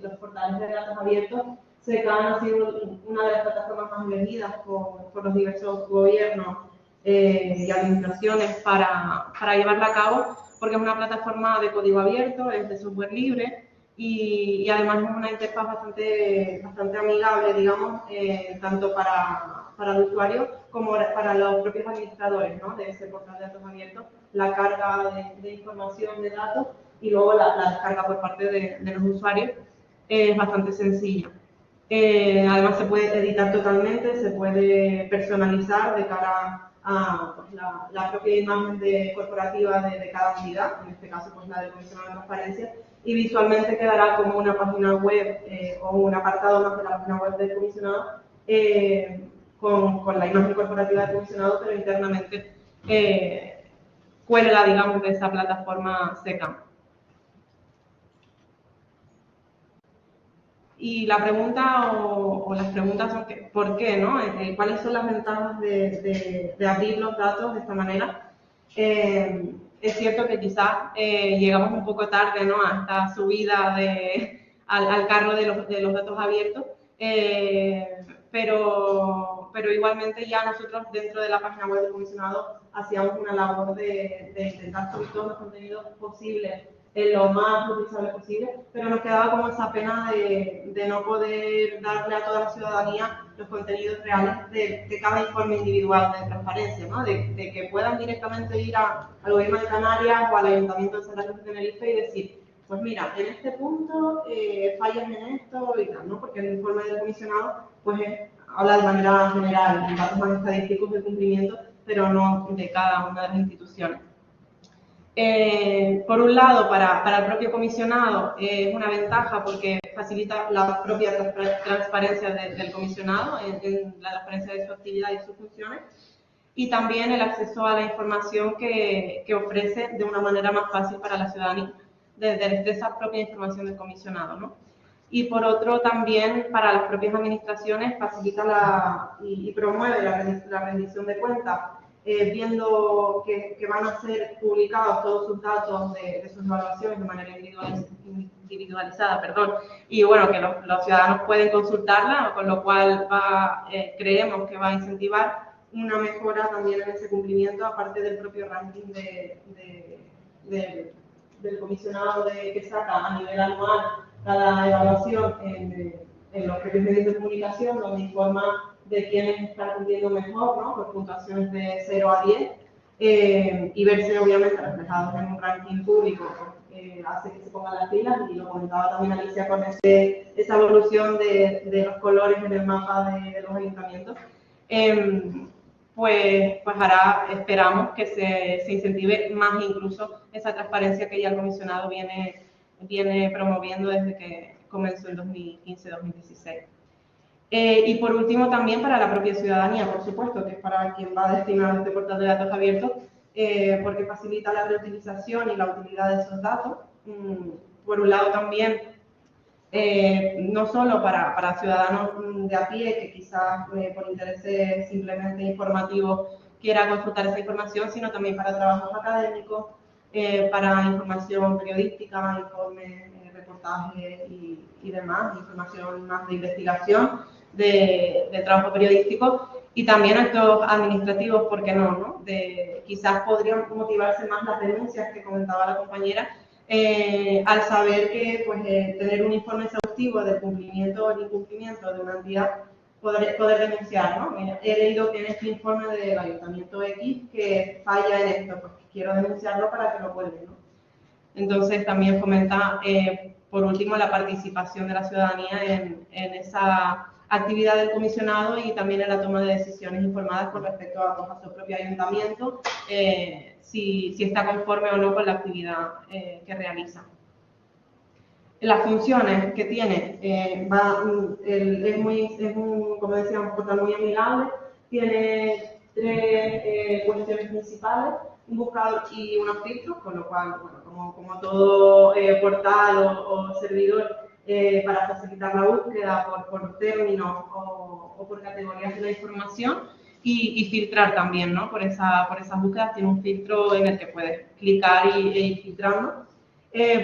los portales de datos abiertos, SECAN ha sido una de las plataformas más elegidas por los diversos gobiernos y administraciones para llevarla a cabo, porque es una plataforma de código abierto, es de software libre y además es una interfaz bastante amigable, digamos, tanto para el usuario como para los propios administradores, ¿no?, de ese portal de datos abiertos, la carga de información de datos y luego la descarga por parte de los usuarios es bastante sencilla. Además se puede editar totalmente, se puede personalizar de cara a pues, la propia imagen corporativa de cada entidad, en este caso pues la del Comisionado de Transparencia, y visualmente quedará como una página web o un apartado más de la página web del comisionado con la imagen corporativa del comisionado, pero internamente cuelga, digamos, de esa plataforma SECAN. Y la pregunta o las preguntas son ¿por qué, no? ¿Cuáles son las ventajas de abrir los datos de esta manera? Es cierto que quizás llegamos un poco tarde, ¿no?, a esta subida al carro de los datos abiertos, pero igualmente ya nosotros dentro de la página web del comisionado hacíamos una labor de intentar subir todos los contenidos posibles lo más utilizable posible, pero nos quedaba como esa pena de no poder darle a toda la ciudadanía los contenidos reales de cada informe individual de transparencia, ¿no?, de que puedan directamente ir al Gobierno de Canarias o al Ayuntamiento de Santa Cruz de Tenerife y decir, pues mira, en este punto fallan en esto y tal, ¿no?, porque el informe del comisionado pues habla de manera general, en datos más estadísticos del cumplimiento, pero no de cada una de las instituciones. Por un lado, para el propio comisionado es una ventaja porque facilita la propia transparencia del comisionado en la transparencia de su actividad y sus funciones, y también el acceso a la información que ofrece de una manera más fácil para la ciudadanía, desde esa propia información del comisionado, ¿no? Y por otro, también para las propias administraciones facilita y promueve la rendición de cuentas, viendo que van a ser publicados todos sus datos de sus evaluaciones de manera individualizada, y bueno, que los ciudadanos pueden consultarla, con lo cual creemos que va a incentivar una mejora también en ese cumplimiento, aparte del propio ranking del comisionado que saca a nivel anual cada evaluación en los propios medios de comunicación, donde informa de quiénes están cumpliendo mejor, ¿no?, por puntuaciones de 0 a 10, y verse obviamente reflejados en un ranking público, hace que se pongan las pilas, y lo comentaba también Alicia con esa evolución de los colores en el mapa de los ayuntamientos, pues hará, esperamos, que se incentive más incluso esa transparencia que ya el comisionado viene promoviendo desde que comenzó en 2015-2016. Y por último, también para la propia ciudadanía, por supuesto, que es para quien va destinado este portal de datos abiertos, porque facilita la reutilización y la utilidad de esos datos. Por un lado también, no solo para ciudadanos de a pie, que quizás por intereses simplemente informativos quiera consultar esa información, sino también para trabajos académicos, para información periodística, informes, reportajes y demás, información más de investigación, de trabajo periodístico, y también actos administrativos, ¿por qué no? Quizás podrían motivarse más las denuncias que comentaba la compañera, al saber que pues, tener un informe exhaustivo del cumplimiento o el incumplimiento de una entidad, poder denunciar, ¿no? He leído que en este informe del Ayuntamiento X que falla en esto, pues quiero denunciarlo para que lo cuelguen, ¿no? Entonces también fomenta, por último, la participación de la ciudadanía en esa actividad del comisionado y también en la toma de decisiones informadas con respecto a su propio ayuntamiento, si está conforme o no con la actividad que realiza. Las funciones que tiene, como decía, un portal muy amigable, tiene 3 cuestiones principales, un buscador y unos filtros, con lo cual, bueno, como todo portal o servidor, para facilitar la búsqueda por términos o por categorías de la información y filtrar también, ¿no? Por esas búsquedas tiene un filtro en el que puedes clicar e ir filtrando.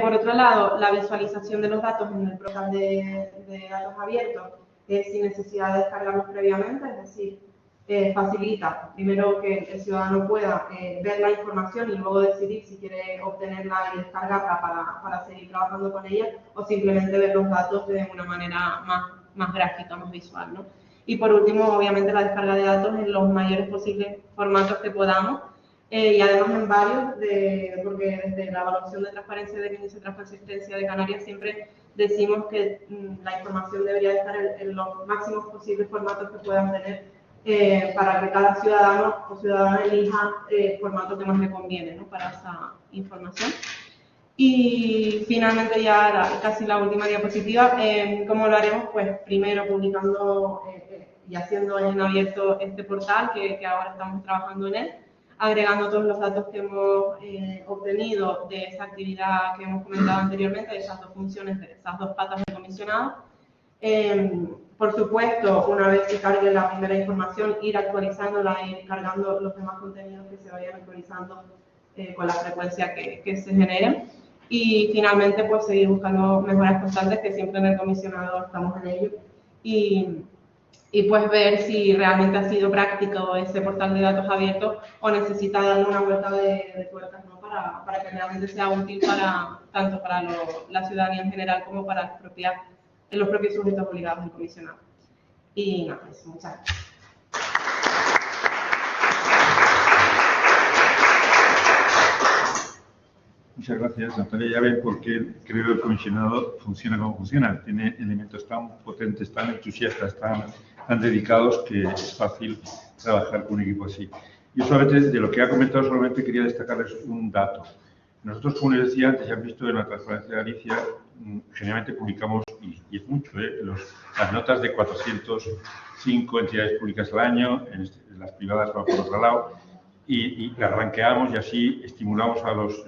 Por otro lado, la visualización de los datos en el portal de datos abiertos sin necesidad de descargarlos previamente, es decir, facilita primero que el ciudadano pueda ver la información y luego decidir si quiere obtenerla y descargarla para seguir trabajando con ella o simplemente ver los datos de una manera más gráfica, más visual, ¿no? Y por último, obviamente, la descarga de datos en los mayores posibles formatos que podamos y además en varios, porque desde la evaluación de transparencia del índice de transparencia de Canarias siempre decimos que la información debería estar en los máximos posibles formatos que puedan tener para que cada ciudadano o ciudadana elija el formato que más le conviene, ¿no? Para esa información. Y finalmente ya casi la última diapositiva, ¿cómo lo haremos? Pues primero publicando y haciendo en abierto este portal que ahora estamos trabajando en él, agregando todos los datos que hemos obtenido de esa actividad que hemos comentado anteriormente, de esas 2 funciones, de esas 2 patas del comisionado. Por supuesto, una vez que cargue la primera información, ir actualizándola y ir cargando los demás contenidos que se vayan actualizando con la frecuencia que se generen. Y finalmente, pues seguir buscando mejoras constantes, que siempre en el comisionado estamos en ello. Y pues ver si realmente ha sido práctico ese portal de datos abiertos o necesita darle una vuelta de tuercas, ¿no? Para que realmente sea útil tanto para la ciudadanía en general como para los propios sujetos obligados del comisionado. Y nada, eso, muchas gracias. Muchas gracias, Natalia. Ya ven por qué creo que el comisionado funciona como funciona. Tiene elementos tan potentes, tan entusiastas, tan dedicados, que es fácil trabajar con un equipo así. Yo solamente, de lo que ha comentado, solamente quería destacarles un dato. Nosotros, como les decía antes, ya han visto en la Transparencia de Galicia, generalmente publicamos, y es mucho, las notas de 405 entidades públicas al año, en las privadas van por otro lado, y las ranqueamos y así estimulamos a los,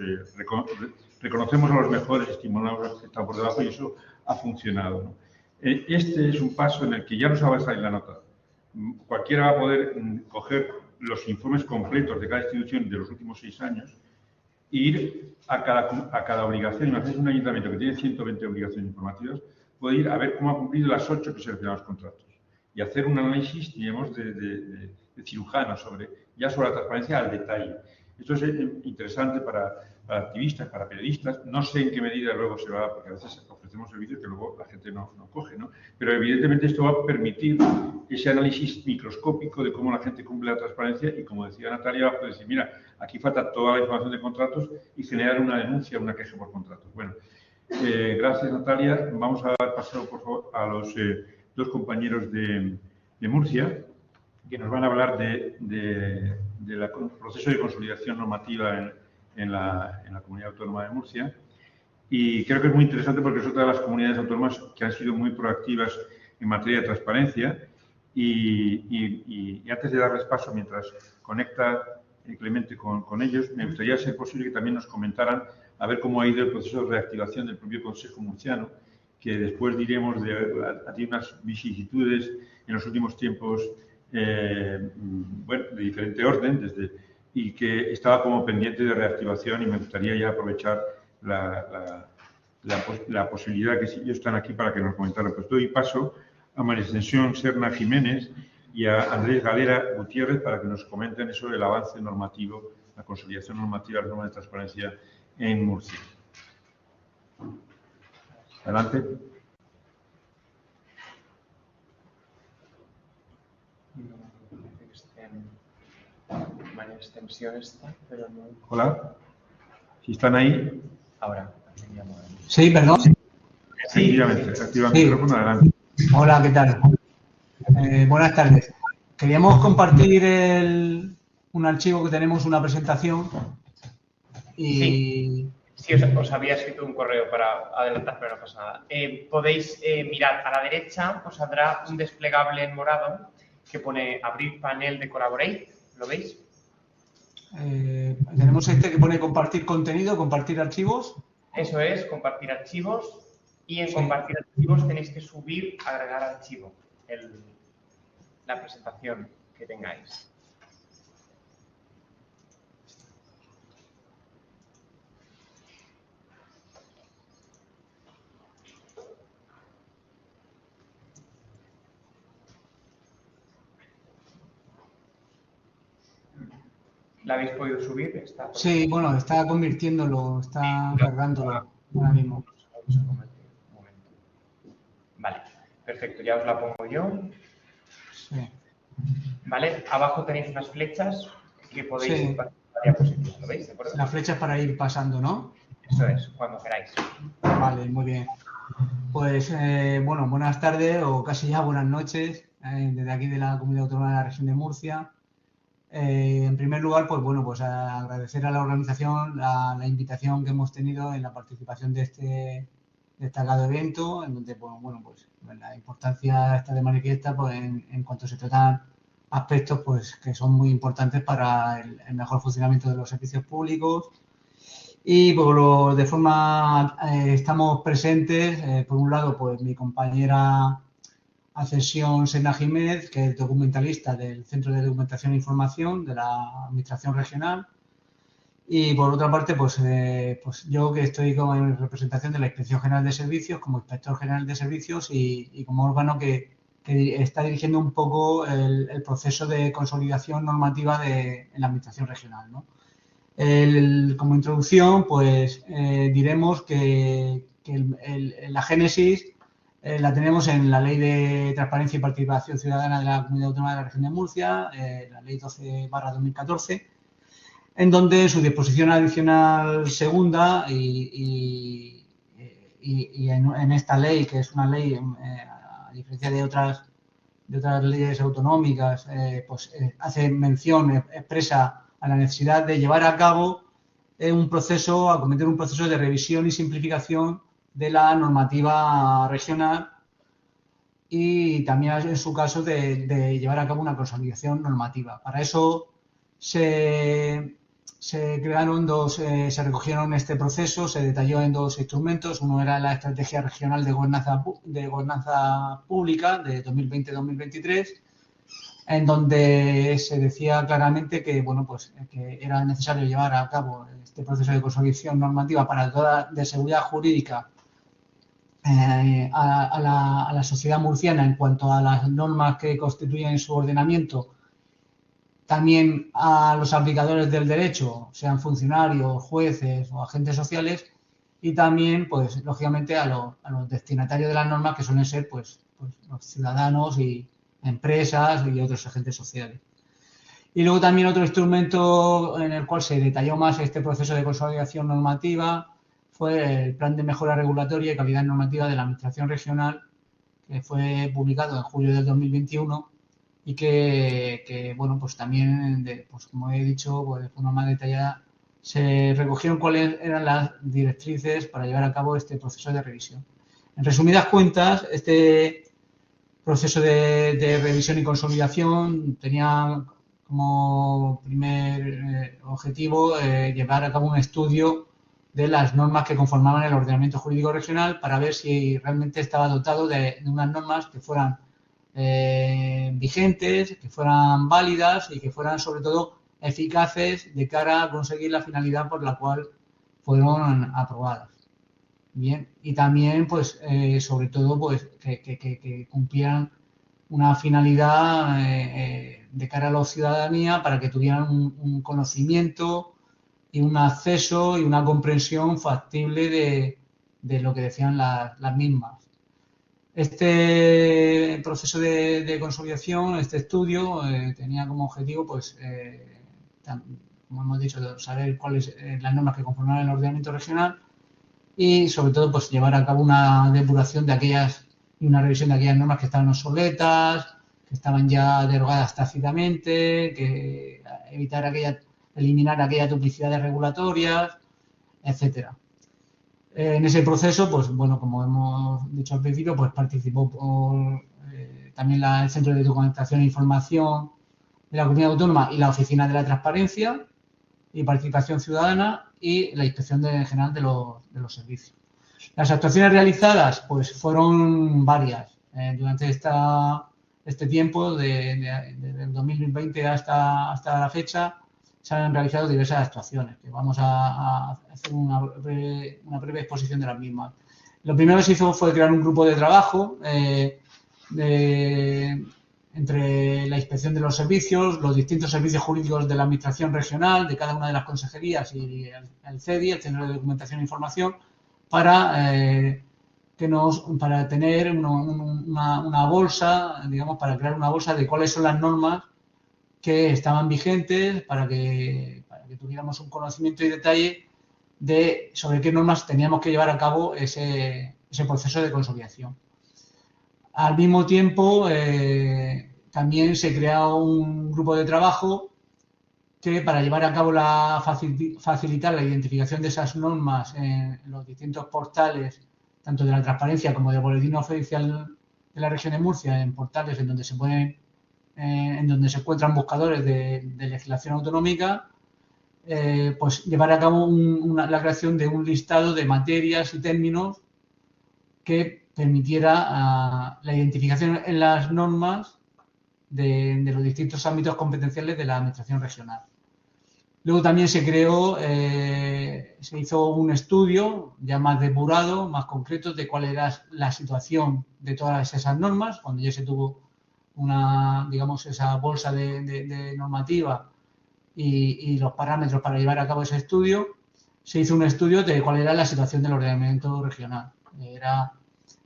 reconocemos a los mejores, estimulamos a los que están por debajo y eso ha funcionado, ¿no? Este es un paso en el que ya no se va a salir la nota. Cualquiera va a poder coger los informes completos de cada institución de los últimos 6 años e ir a cada obligación. Imagínense un ayuntamiento que tiene 120 obligaciones informativas, puede ir a ver cómo ha cumplido las 8 que se refieren a los contratos y hacer un análisis, digamos, de cirujano sobre la transparencia al detalle. Esto es interesante para activistas, para periodistas. No sé en qué medida luego se va, porque a veces ofrecemos servicios que luego la gente no coge, ¿no? Pero evidentemente esto va a permitir ese análisis microscópico de cómo la gente cumple la transparencia y, como decía Natalia, va a poder decir, mira, aquí falta toda la información de contratos y generar una denuncia, una queja por contratos. Bueno, gracias, Natalia. Vamos a dar paso, por favor, a los 2 compañeros de Murcia, que nos van a hablar del proceso de consolidación normativa en la Comunidad Autónoma de Murcia. Y creo que es muy interesante porque es otra de las comunidades autónomas que han sido muy proactivas en materia de transparencia. Y antes de darles paso, mientras conecta Clemente con ellos, me gustaría, ser posible, que también nos comentaran a ver cómo ha ido el proceso de reactivación del propio Consejo Murciano, que después diremos ha tenido unas vicisitudes en los últimos tiempos, bueno, de diferente orden, y que estaba como pendiente de reactivación, y me gustaría ya aprovechar la posibilidad que ellos están aquí para que nos comentaran. Pues doy paso a María Ascensión Serna Jiménez y a Andrés Galera Gutiérrez para que nos comenten sobre el avance normativo, la consolidación normativa, la norma de transparencia en Murcia. Adelante. Extensión está, pero no... Hola, si están ahí. Ahora. Sí, perdón. Efectivamente, activa el micrófono, adelante. Hola, ¿qué tal? Buenas tardes. Queríamos compartir un archivo que tenemos, una presentación, y Sí, os había escrito un correo para adelantar, pero no pasa nada. Podéis mirar a la derecha, os saldrá un desplegable en morado que pone abrir panel de Collaborate. ¿Lo veis? Tenemos este que pone compartir contenido, compartir archivos. Eso es, compartir archivos. Y en Sí. compartir archivos tenéis que subir, agregar archivo, la presentación que tengáis. ¿La habéis podido subir? Está Sí, bueno, está convirtiéndolo, está cargándolo ahora mismo. Un momento. Vale, perfecto, ya os la pongo yo. Sí. Vale, abajo tenéis unas flechas que podéis Sí. pasar la diapositiva, ¿lo veis? ¿De acuerdo? Las flechas para ir pasando, ¿no? Eso es, cuando queráis. Vale, muy bien. Pues, bueno, buenas tardes o casi ya buenas noches desde aquí de la Comunidad Autónoma de la Región de Murcia. En primer lugar, pues bueno, pues agradecer a la organización la invitación que hemos tenido en la participación de este destacado evento, en donde, pues, bueno, pues la importancia está de manifiesta pues, en cuanto se tratan aspectos pues, que son muy importantes para el mejor funcionamiento de los servicios públicos. Y pues, de forma estamos presentes, por un lado, pues mi compañera Ascensión Sena Jiménez, que es documentalista del Centro de Documentación e Información de la Administración Regional. Y por otra parte, pues yo que estoy en representación de la Inspección General de Servicios, como Inspector General de Servicios y como órgano que está dirigiendo un poco el proceso de consolidación normativa en la Administración Regional, ¿no? Como introducción, pues diremos que la génesis la tenemos en la Ley de Transparencia y Participación Ciudadana de la Comunidad Autónoma de la Región de Murcia, la Ley 12/2014, en donde su disposición adicional segunda y en esta ley, que es una ley, a diferencia de otras leyes autonómicas, pues hace mención expresa a la necesidad de llevar a cabo acometer un proceso de revisión y simplificación de la normativa regional y también en su caso de llevar a cabo una consolidación normativa. Para eso se recogieron este proceso, se detalló en dos instrumentos. Uno era la Estrategia Regional de Gobernanza Pública de 2020-2023, en donde se decía claramente que, bueno, pues, que era necesario llevar a cabo este proceso de consolidación normativa para toda de seguridad jurídica a la sociedad murciana en cuanto a las normas que constituyen su ordenamiento, también a los aplicadores del derecho, sean funcionarios, jueces o agentes sociales, y también, pues, lógicamente, a los destinatarios de las normas, que suelen ser, pues los ciudadanos y empresas y otros agentes sociales. Y luego también otro instrumento en el cual se detalló más este proceso de consolidación normativa fue el Plan de Mejora Regulatoria y Calidad Normativa de la Administración Regional, que fue publicado en julio del 2021 y que bueno, pues también, pues como he dicho, pues de forma más detallada, se recogieron cuáles eran las directrices para llevar a cabo este proceso de revisión. En resumidas cuentas, este proceso de revisión y consolidación tenía como primer objetivo llevar a cabo un estudio de las normas que conformaban el ordenamiento jurídico regional para ver si realmente estaba dotado de unas normas que fueran vigentes, que fueran válidas y que fueran sobre todo eficaces de cara a conseguir la finalidad por la cual fueron aprobadas. Bien, y también, pues, sobre todo, pues, que cumplieran una finalidad de cara a la ciudadanía para que tuvieran un conocimiento y un acceso y una comprensión factible de lo que decían las mismas. Este proceso de consolidación, este estudio, tenía como objetivo, pues, como hemos dicho, saber cuáles las normas que conforman el ordenamiento regional y, sobre todo, pues, llevar a cabo una depuración de aquellas y una revisión de aquellas normas que estaban obsoletas, que estaban ya derogadas tácitamente, que eliminar aquellas duplicidades regulatorias, etcétera. En ese proceso, pues bueno, como hemos dicho al principio, pues participó también el Centro de Documentación e Información de la Comunidad Autónoma y la Oficina de la Transparencia y Participación Ciudadana y la Inspección General de los Servicios. Las actuaciones realizadas pues fueron varias. Durante este tiempo, desde el 2020 hasta la fecha, se han realizado diversas actuaciones, que vamos a hacer una breve exposición de las mismas. Lo primero que se hizo fue crear un grupo de trabajo entre la Inspección de los Servicios, los distintos servicios jurídicos de la Administración Regional, de cada una de las consejerías y el CEDI, el Centro de Documentación e Información, para tener una bolsa, digamos, para crear una bolsa de cuáles son las normas que estaban vigentes, para que tuviéramos un conocimiento y detalle sobre qué normas teníamos que llevar a cabo ese proceso de consolidación. Al mismo tiempo, también se creó un grupo de trabajo que, para llevar a cabo facilitar la identificación de esas normas en los distintos portales, tanto de la transparencia como del boletín oficial de la región de Murcia, en portales en donde se encuentran buscadores de legislación autonómica, pues llevar a cabo la creación de un listado de materias y términos que permitiera la identificación en las normas de los distintos ámbitos competenciales de la administración regional. Luego también se hizo un estudio ya más depurado, más concreto, de cuál era la situación de todas esas normas, cuando ya se tuvo esa bolsa de normativa y los parámetros para llevar a cabo ese estudio. Se hizo un estudio de cuál era la situación del ordenamiento regional. Era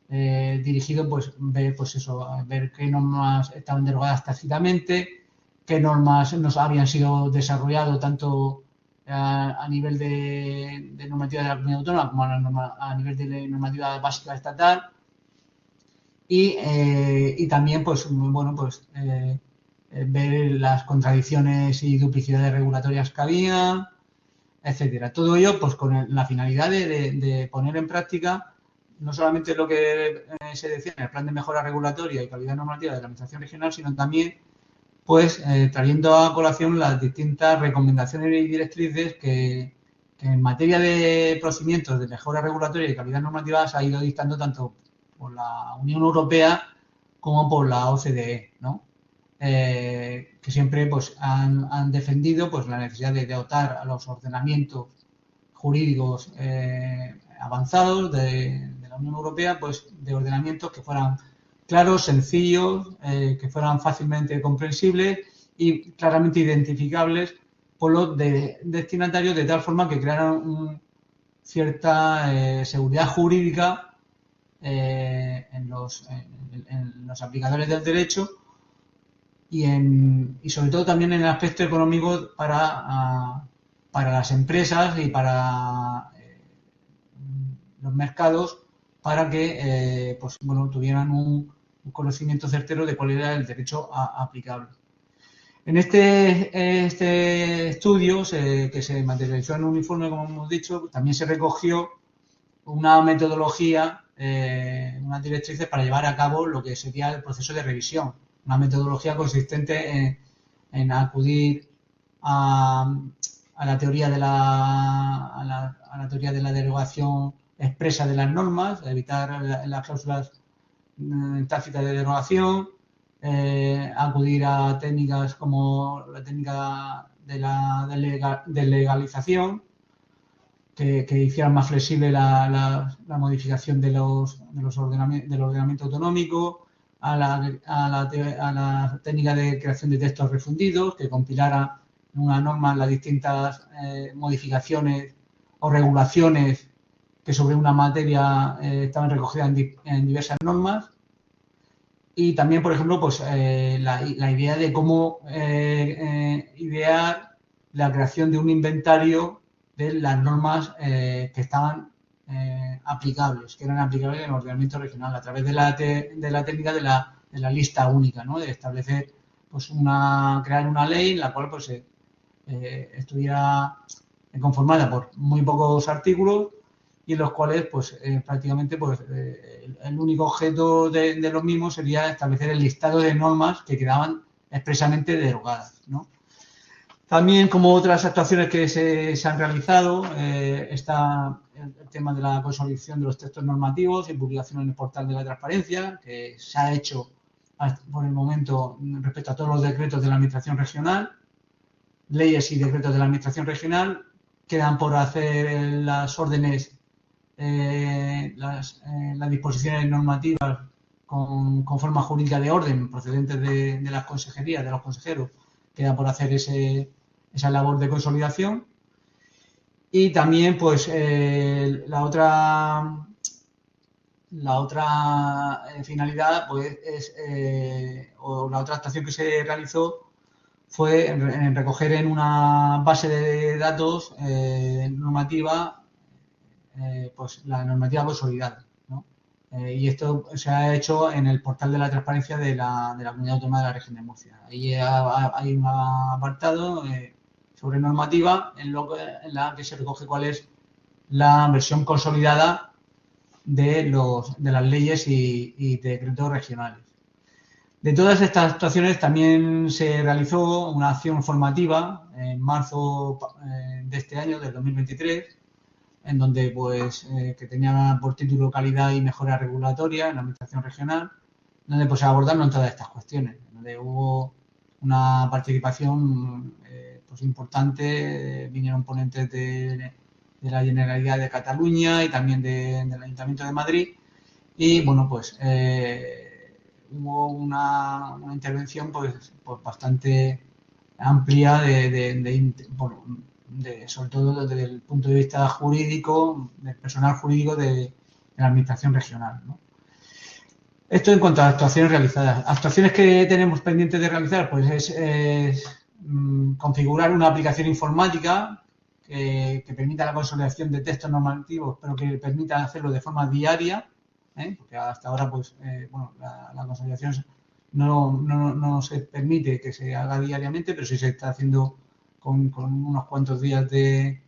dirigido a ver qué normas estaban derogadas tácitamente, qué normas nos habían sido desarrolladas tanto a nivel de normativa de la Comunidad Autónoma como a nivel de normativa básica estatal, y también ver las contradicciones y duplicidades regulatorias que había, etcétera. Todo ello pues con la finalidad de poner en práctica no solamente lo que se decía en el Plan de Mejora Regulatoria y Calidad Normativa de la Administración Regional, sino también trayendo a colación las distintas recomendaciones y directrices que en materia de procedimientos de mejora regulatoria y calidad normativa se ha ido dictando tanto por la Unión Europea como por la OCDE, ¿no? Que siempre han defendido la necesidad de dotar a los ordenamientos jurídicos avanzados de la Unión Europea de ordenamientos que fueran claros, sencillos, que fueran fácilmente comprensibles y claramente identificables por los destinatarios, de tal forma que crearan cierta seguridad jurídica en los aplicadores del derecho y sobre todo también en el aspecto económico para las empresas y para los mercados, para que tuvieran un conocimiento certero de cuál era el derecho aplicable. En este estudio, que se materializó en un informe, como hemos dicho, también se recogió una metodología, unas directrices para llevar a cabo lo que sería el proceso de revisión. Una metodología consistente en acudir a la teoría de la teoría de la derogación expresa de las normas, evitar las cláusulas tácitas de derogación, acudir a técnicas como la técnica de la legalización, que hicieran más flexible la modificación del ordenamiento autonómico, a la técnica de creación de textos refundidos, que compilara en una norma las distintas modificaciones o regulaciones que sobre una materia estaban recogidas en diversas normas. Y también, por ejemplo, la idea de cómo idear la creación de un inventario de las normas que estaban aplicables, que eran aplicables en el ordenamiento regional, a través de la técnica de la lista única, ¿no? De establecer, crear una ley en la cual estuviera conformada por muy pocos artículos y en los cuales pues prácticamente pues el único objeto de los mismos sería establecer el listado de normas que quedaban expresamente derogadas, ¿no? También, como otras actuaciones que se han realizado, está el tema de la consolidación de los textos normativos y publicación en el portal de la transparencia, que se ha hecho por el momento respecto a todos los decretos de la Administración regional, leyes y decretos de la Administración regional. Quedan por hacer las órdenes, las disposiciones normativas con forma jurídica de orden procedentes de las consejerías, de los consejeros. Queda por hacer esa labor de consolidación. Y también, pues, la otra finalidad, pues, o la otra actuación que se realizó fue en recoger en una base de datos normativa, pues, la normativa consolidada, ¿no? Y esto se ha hecho en el portal de la transparencia de la Comunidad Autónoma de la Región de Murcia. Ahí hay un apartado sobre normativa en la que se recoge cuál es la versión consolidada de las leyes y decretos regionales. De todas estas actuaciones también se realizó una acción formativa en marzo de este año, del 2023, en donde pues que tenía por título Calidad y Mejora Regulatoria en la Administración Regional, donde pues se abordaron todas estas cuestiones, donde hubo una participación pues importante, vinieron ponentes de la Generalidad de Cataluña y también del Ayuntamiento de Madrid, y bueno, pues hubo una intervención pues bastante amplia sobre todo desde el punto de vista jurídico, del personal jurídico de la Administración regional, ¿no? Esto en cuanto a actuaciones realizadas. Actuaciones que tenemos pendientes de realizar, pues es configurar una aplicación informática que permita la consolidación de textos normativos, pero que permita hacerlo de forma diaria, porque hasta ahora pues bueno, la consolidación no se permite que se haga diariamente, pero sí se está haciendo con unos cuantos días de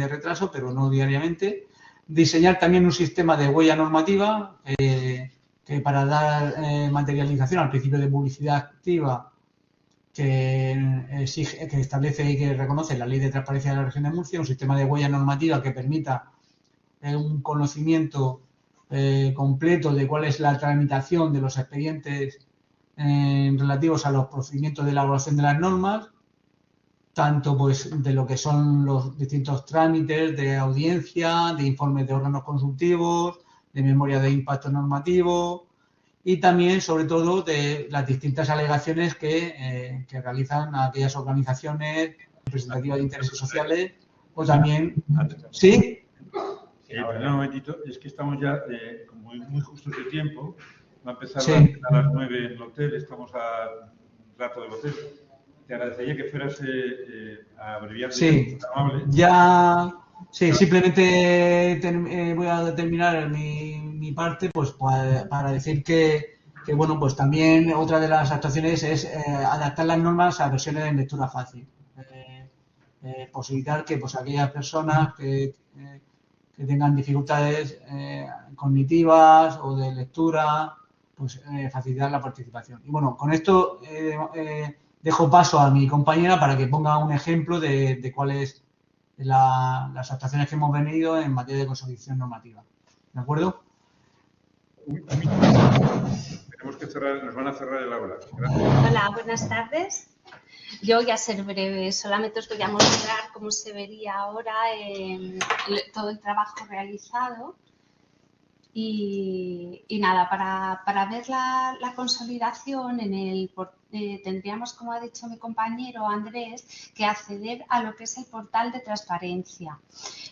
retraso, pero no diariamente. Diseñar también un sistema de huella normativa que para dar materialización al principio de publicidad activa que establece y que reconoce la Ley de Transparencia de la Región de Murcia, un sistema de huella normativa que permita un conocimiento completo de cuál es la tramitación de los expedientes relativos a los procedimientos de elaboración de las normas, tanto pues de lo que son los distintos trámites de audiencia, de informes de órganos consultivos, de memoria de impacto normativo y también, sobre todo, de las distintas alegaciones que realizan aquellas organizaciones representativas de intereses sociales o también... ¿Sí? Perdón un momentito, es que estamos ya muy justos de tiempo. Va a empezar a las 9 en el hotel, estamos a un rato del hotel. Te agradecería que fueras a abreviar. Sí, ya, sí, simplemente voy a terminar mi parte pues para decir que bueno, pues también otra de las actuaciones es adaptar las normas a versiones en lectura fácil. Posibilitar que pues aquellas personas que tengan dificultades cognitivas o de lectura, pues facilitar la participación. Y bueno, con esto dejo paso a mi compañera para que ponga un ejemplo de cuáles las actuaciones que hemos venido en materia de consolidación normativa. ¿De acuerdo? Tenemos que cerrar, nos van a cerrar el aula. Gracias. Hola, buenas tardes. Yo voy a ser breve, solamente os voy a mostrar cómo se vería ahora todo el trabajo realizado. Y nada, para ver la consolidación tendríamos, como ha dicho mi compañero Andrés, que acceder a lo que es el portal de transparencia.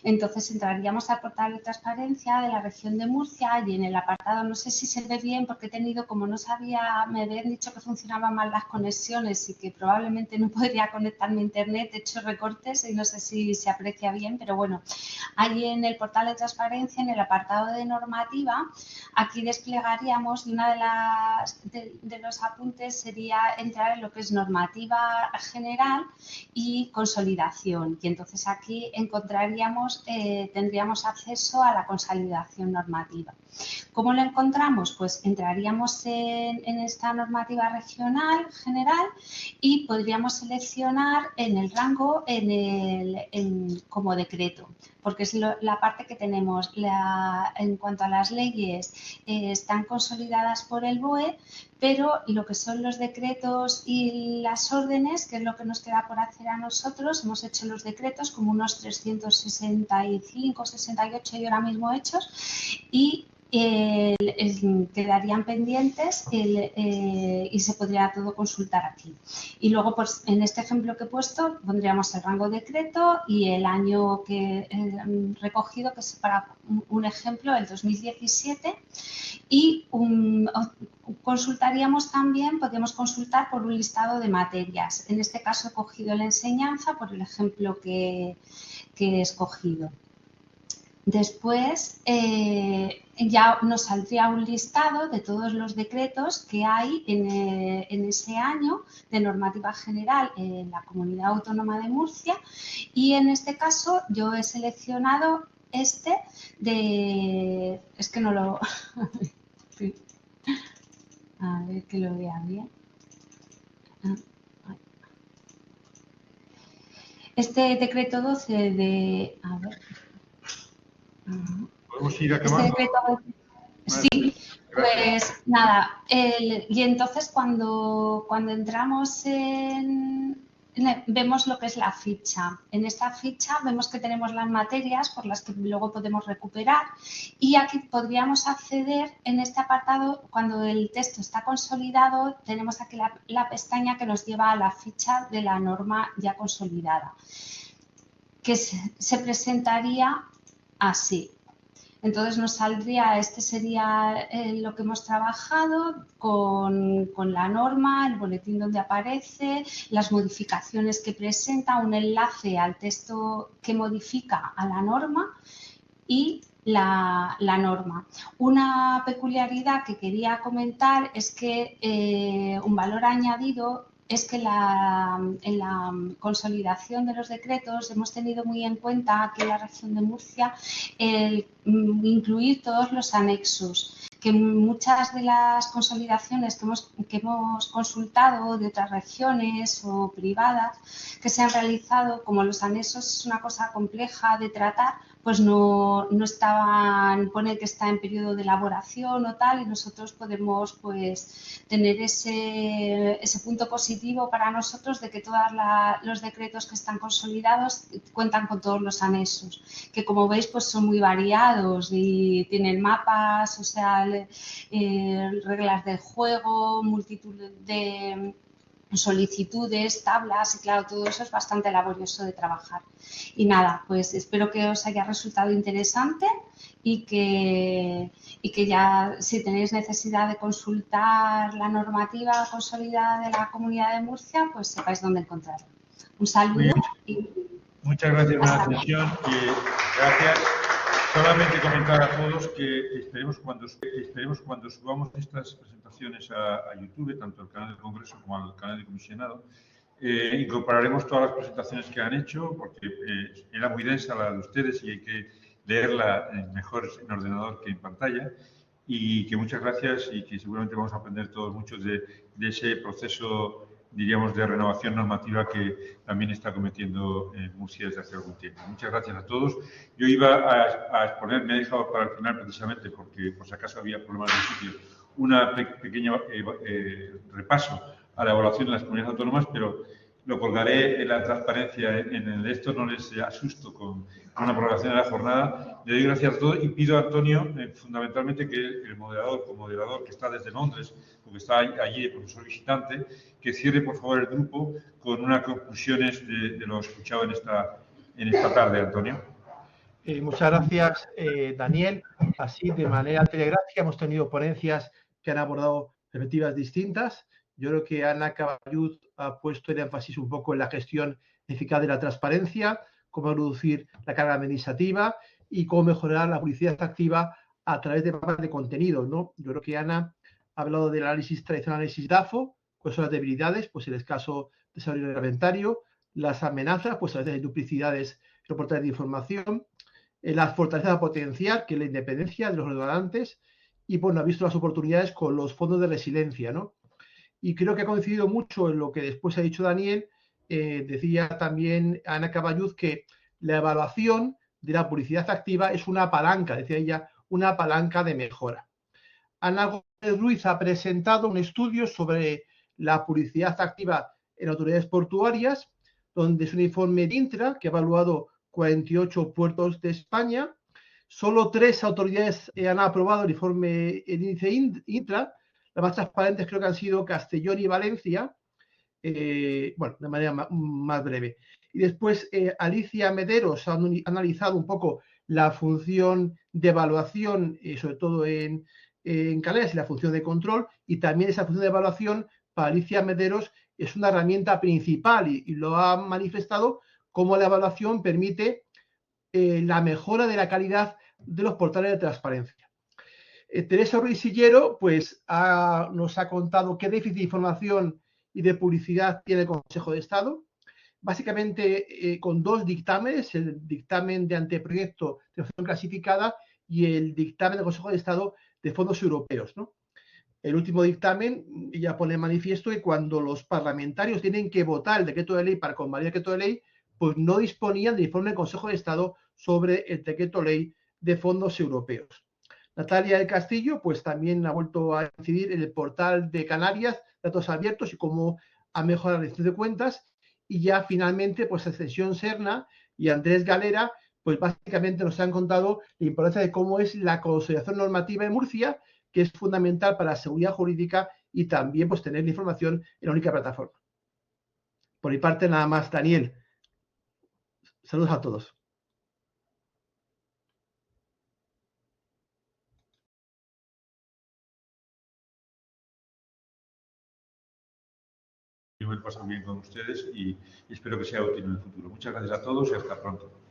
Entonces entraríamos al portal de transparencia de la región de Murcia y en el apartado, no sé si se ve bien porque he tenido, como no sabía, me habían dicho que funcionaban mal las conexiones y que probablemente no podría conectarme a internet, he hecho recortes y no sé si se aprecia bien, pero bueno, ahí en el portal de transparencia, en el apartado de normativa, aquí desplegaríamos y una de los apuntes sería entrar en lo que es normativa general y consolidación. Y entonces aquí tendríamos acceso a la consolidación normativa. ¿Cómo lo encontramos? Pues entraríamos en esta normativa regional general y podríamos seleccionar en el rango como decreto, porque es la parte que tenemos. En cuanto a las leyes, están consolidadas por el BOE, pero lo que son los decretos y las órdenes, que es lo que nos queda por hacer a nosotros, hemos hecho los decretos como unos 365, 68 y ahora mismo hechos, y quedarían pendientes y se podría todo consultar aquí. Y luego, pues en este ejemplo que he puesto, pondríamos el rango decreto y el año que recogido, que es para un ejemplo, el 2017, y consultaríamos también, podríamos consultar por un listado de materias. En este caso he cogido la enseñanza por el ejemplo que he escogido. Después ya nos saldría un listado de todos los decretos que hay en ese año de normativa general en la Comunidad Autónoma de Murcia, y en este caso yo he seleccionado este de... Es que no lo... A ver que lo vea bien. Este decreto 12 de... A ver... ¿Podemos ir acabando? Sí, pues nada, y entonces cuando entramos vemos lo que es la ficha. En esta ficha vemos que tenemos las materias por las que luego podemos recuperar, y aquí podríamos acceder en este apartado. Cuando el texto está consolidado, tenemos aquí la pestaña que nos lleva a la ficha de la norma ya consolidada, que se presentaría así. Entonces nos saldría, este sería lo que hemos trabajado con la norma, el boletín donde aparece, las modificaciones que presenta, un enlace al texto que modifica a la norma y la norma. Una peculiaridad que quería comentar es que un valor añadido es que en la consolidación de los decretos hemos tenido muy en cuenta aquí en la región de Murcia el incluir todos los anexos, que muchas de las consolidaciones que hemos consultado de otras regiones o privadas que se han realizado, como los anexos es una cosa compleja de tratar, pues no estaban, pone que está en periodo de elaboración o tal, y nosotros podemos pues tener ese punto positivo para nosotros de que todos los decretos que están consolidados cuentan con todos los anexos, que como veis pues son muy variados y tienen mapas, o sea, reglas del juego, multitud de solicitudes, tablas, y claro, todo eso es bastante laborioso de trabajar. Y nada, pues espero que os haya resultado interesante y que ya, si tenéis necesidad de consultar la normativa consolidada de la Comunidad de Murcia, pues sepáis dónde encontrarla. Un saludo. Muchas gracias por la atención. Gracias. Solamente comentar a todos que esperemos cuando subamos estas presentaciones a YouTube, tanto al canal del Congreso como al canal del Comisionado, incorporaremos todas las presentaciones que han hecho, porque era muy densa la de ustedes y hay que leerla mejor en ordenador que en pantalla. Y que muchas gracias, y que seguramente vamos a aprender todos mucho de ese proceso, diríamos, de renovación normativa que también está cometiendo Murcia desde hace algún tiempo. Muchas gracias a todos. Yo iba a exponer, me he dejado para el final precisamente porque por si acaso había problemas en el sitio, una pequeña repaso a la evaluación de las comunidades autónomas, pero lo colgaré en la transparencia en el de esto, no les asusto con una programación de la jornada. Le doy gracias a todos y pido a Antonio, fundamentalmente, que el moderador que está desde Londres, porque está allí el profesor visitante, que cierre por favor el grupo con unas conclusiones de lo escuchado en esta tarde, Antonio. Muchas gracias, Daniel. Así, de manera telegráfica, hemos tenido ponencias que han abordado perspectivas distintas. Yo creo que Ana Caballud ha puesto el énfasis un poco en la gestión eficaz de la transparencia, cómo reducir la carga administrativa y cómo mejorar la publicidad activa a través de mapas de contenido, ¿no? Yo creo que Ana ha hablado del análisis tradicional, análisis DAFO, cuáles son las debilidades, pues el escaso desarrollo reglamentario, las amenazas, pues a veces hay duplicidades en los portales de información, las fortalezas a potenciar, que es la independencia de los gobernantes, y bueno, ha visto las oportunidades con los fondos de resiliencia, ¿no? Y creo que ha coincidido mucho en lo que después ha dicho Daniel. Decía también Ana Caballuz que la evaluación de la publicidad activa es una palanca, decía ella, una palanca de mejora. Ana Gómez Ruiz ha presentado un estudio sobre la publicidad activa en autoridades portuarias, donde es un informe de Intra que ha evaluado 48 puertos de España. Solo 3 autoridades han aprobado el informe, el índice Intra. Las más transparentes creo que han sido Castellón y Valencia, bueno, de manera más breve. Y después Alicia Mederos ha analizado un poco la función de evaluación, sobre todo en Canarias, y la función de control, y también esa función de evaluación para Alicia Mederos es una herramienta principal y lo ha manifestado como la evaluación permite la mejora de la calidad de los portales de transparencia. Teresa Ruiz Sillero pues, nos ha contado qué déficit de información y de publicidad tiene el Consejo de Estado, básicamente con 2 dictámenes, el dictamen de anteproyecto de opción clasificada y el dictamen del Consejo de Estado de fondos europeos, ¿no? El último dictamen ya pone en manifiesto que cuando los parlamentarios tienen que votar el decreto de ley para convalidar el decreto de ley, pues no disponían del informe del Consejo de Estado sobre el decreto ley de fondos europeos. Natalia del Castillo, pues también ha vuelto a incidir en el portal de Canarias, datos abiertos y cómo ha mejorado la rendición de cuentas. Y ya finalmente, pues Ascensión Serna y Andrés Galera, pues básicamente nos han contado la importancia de cómo es la consolidación normativa en Murcia, que es fundamental para la seguridad jurídica y también pues tener la información en la única plataforma. Por mi parte, nada más, Daniel. Saludos a todos. Yo me he pasado bien con ustedes y espero que sea útil en el futuro. Muchas gracias a todos y hasta pronto.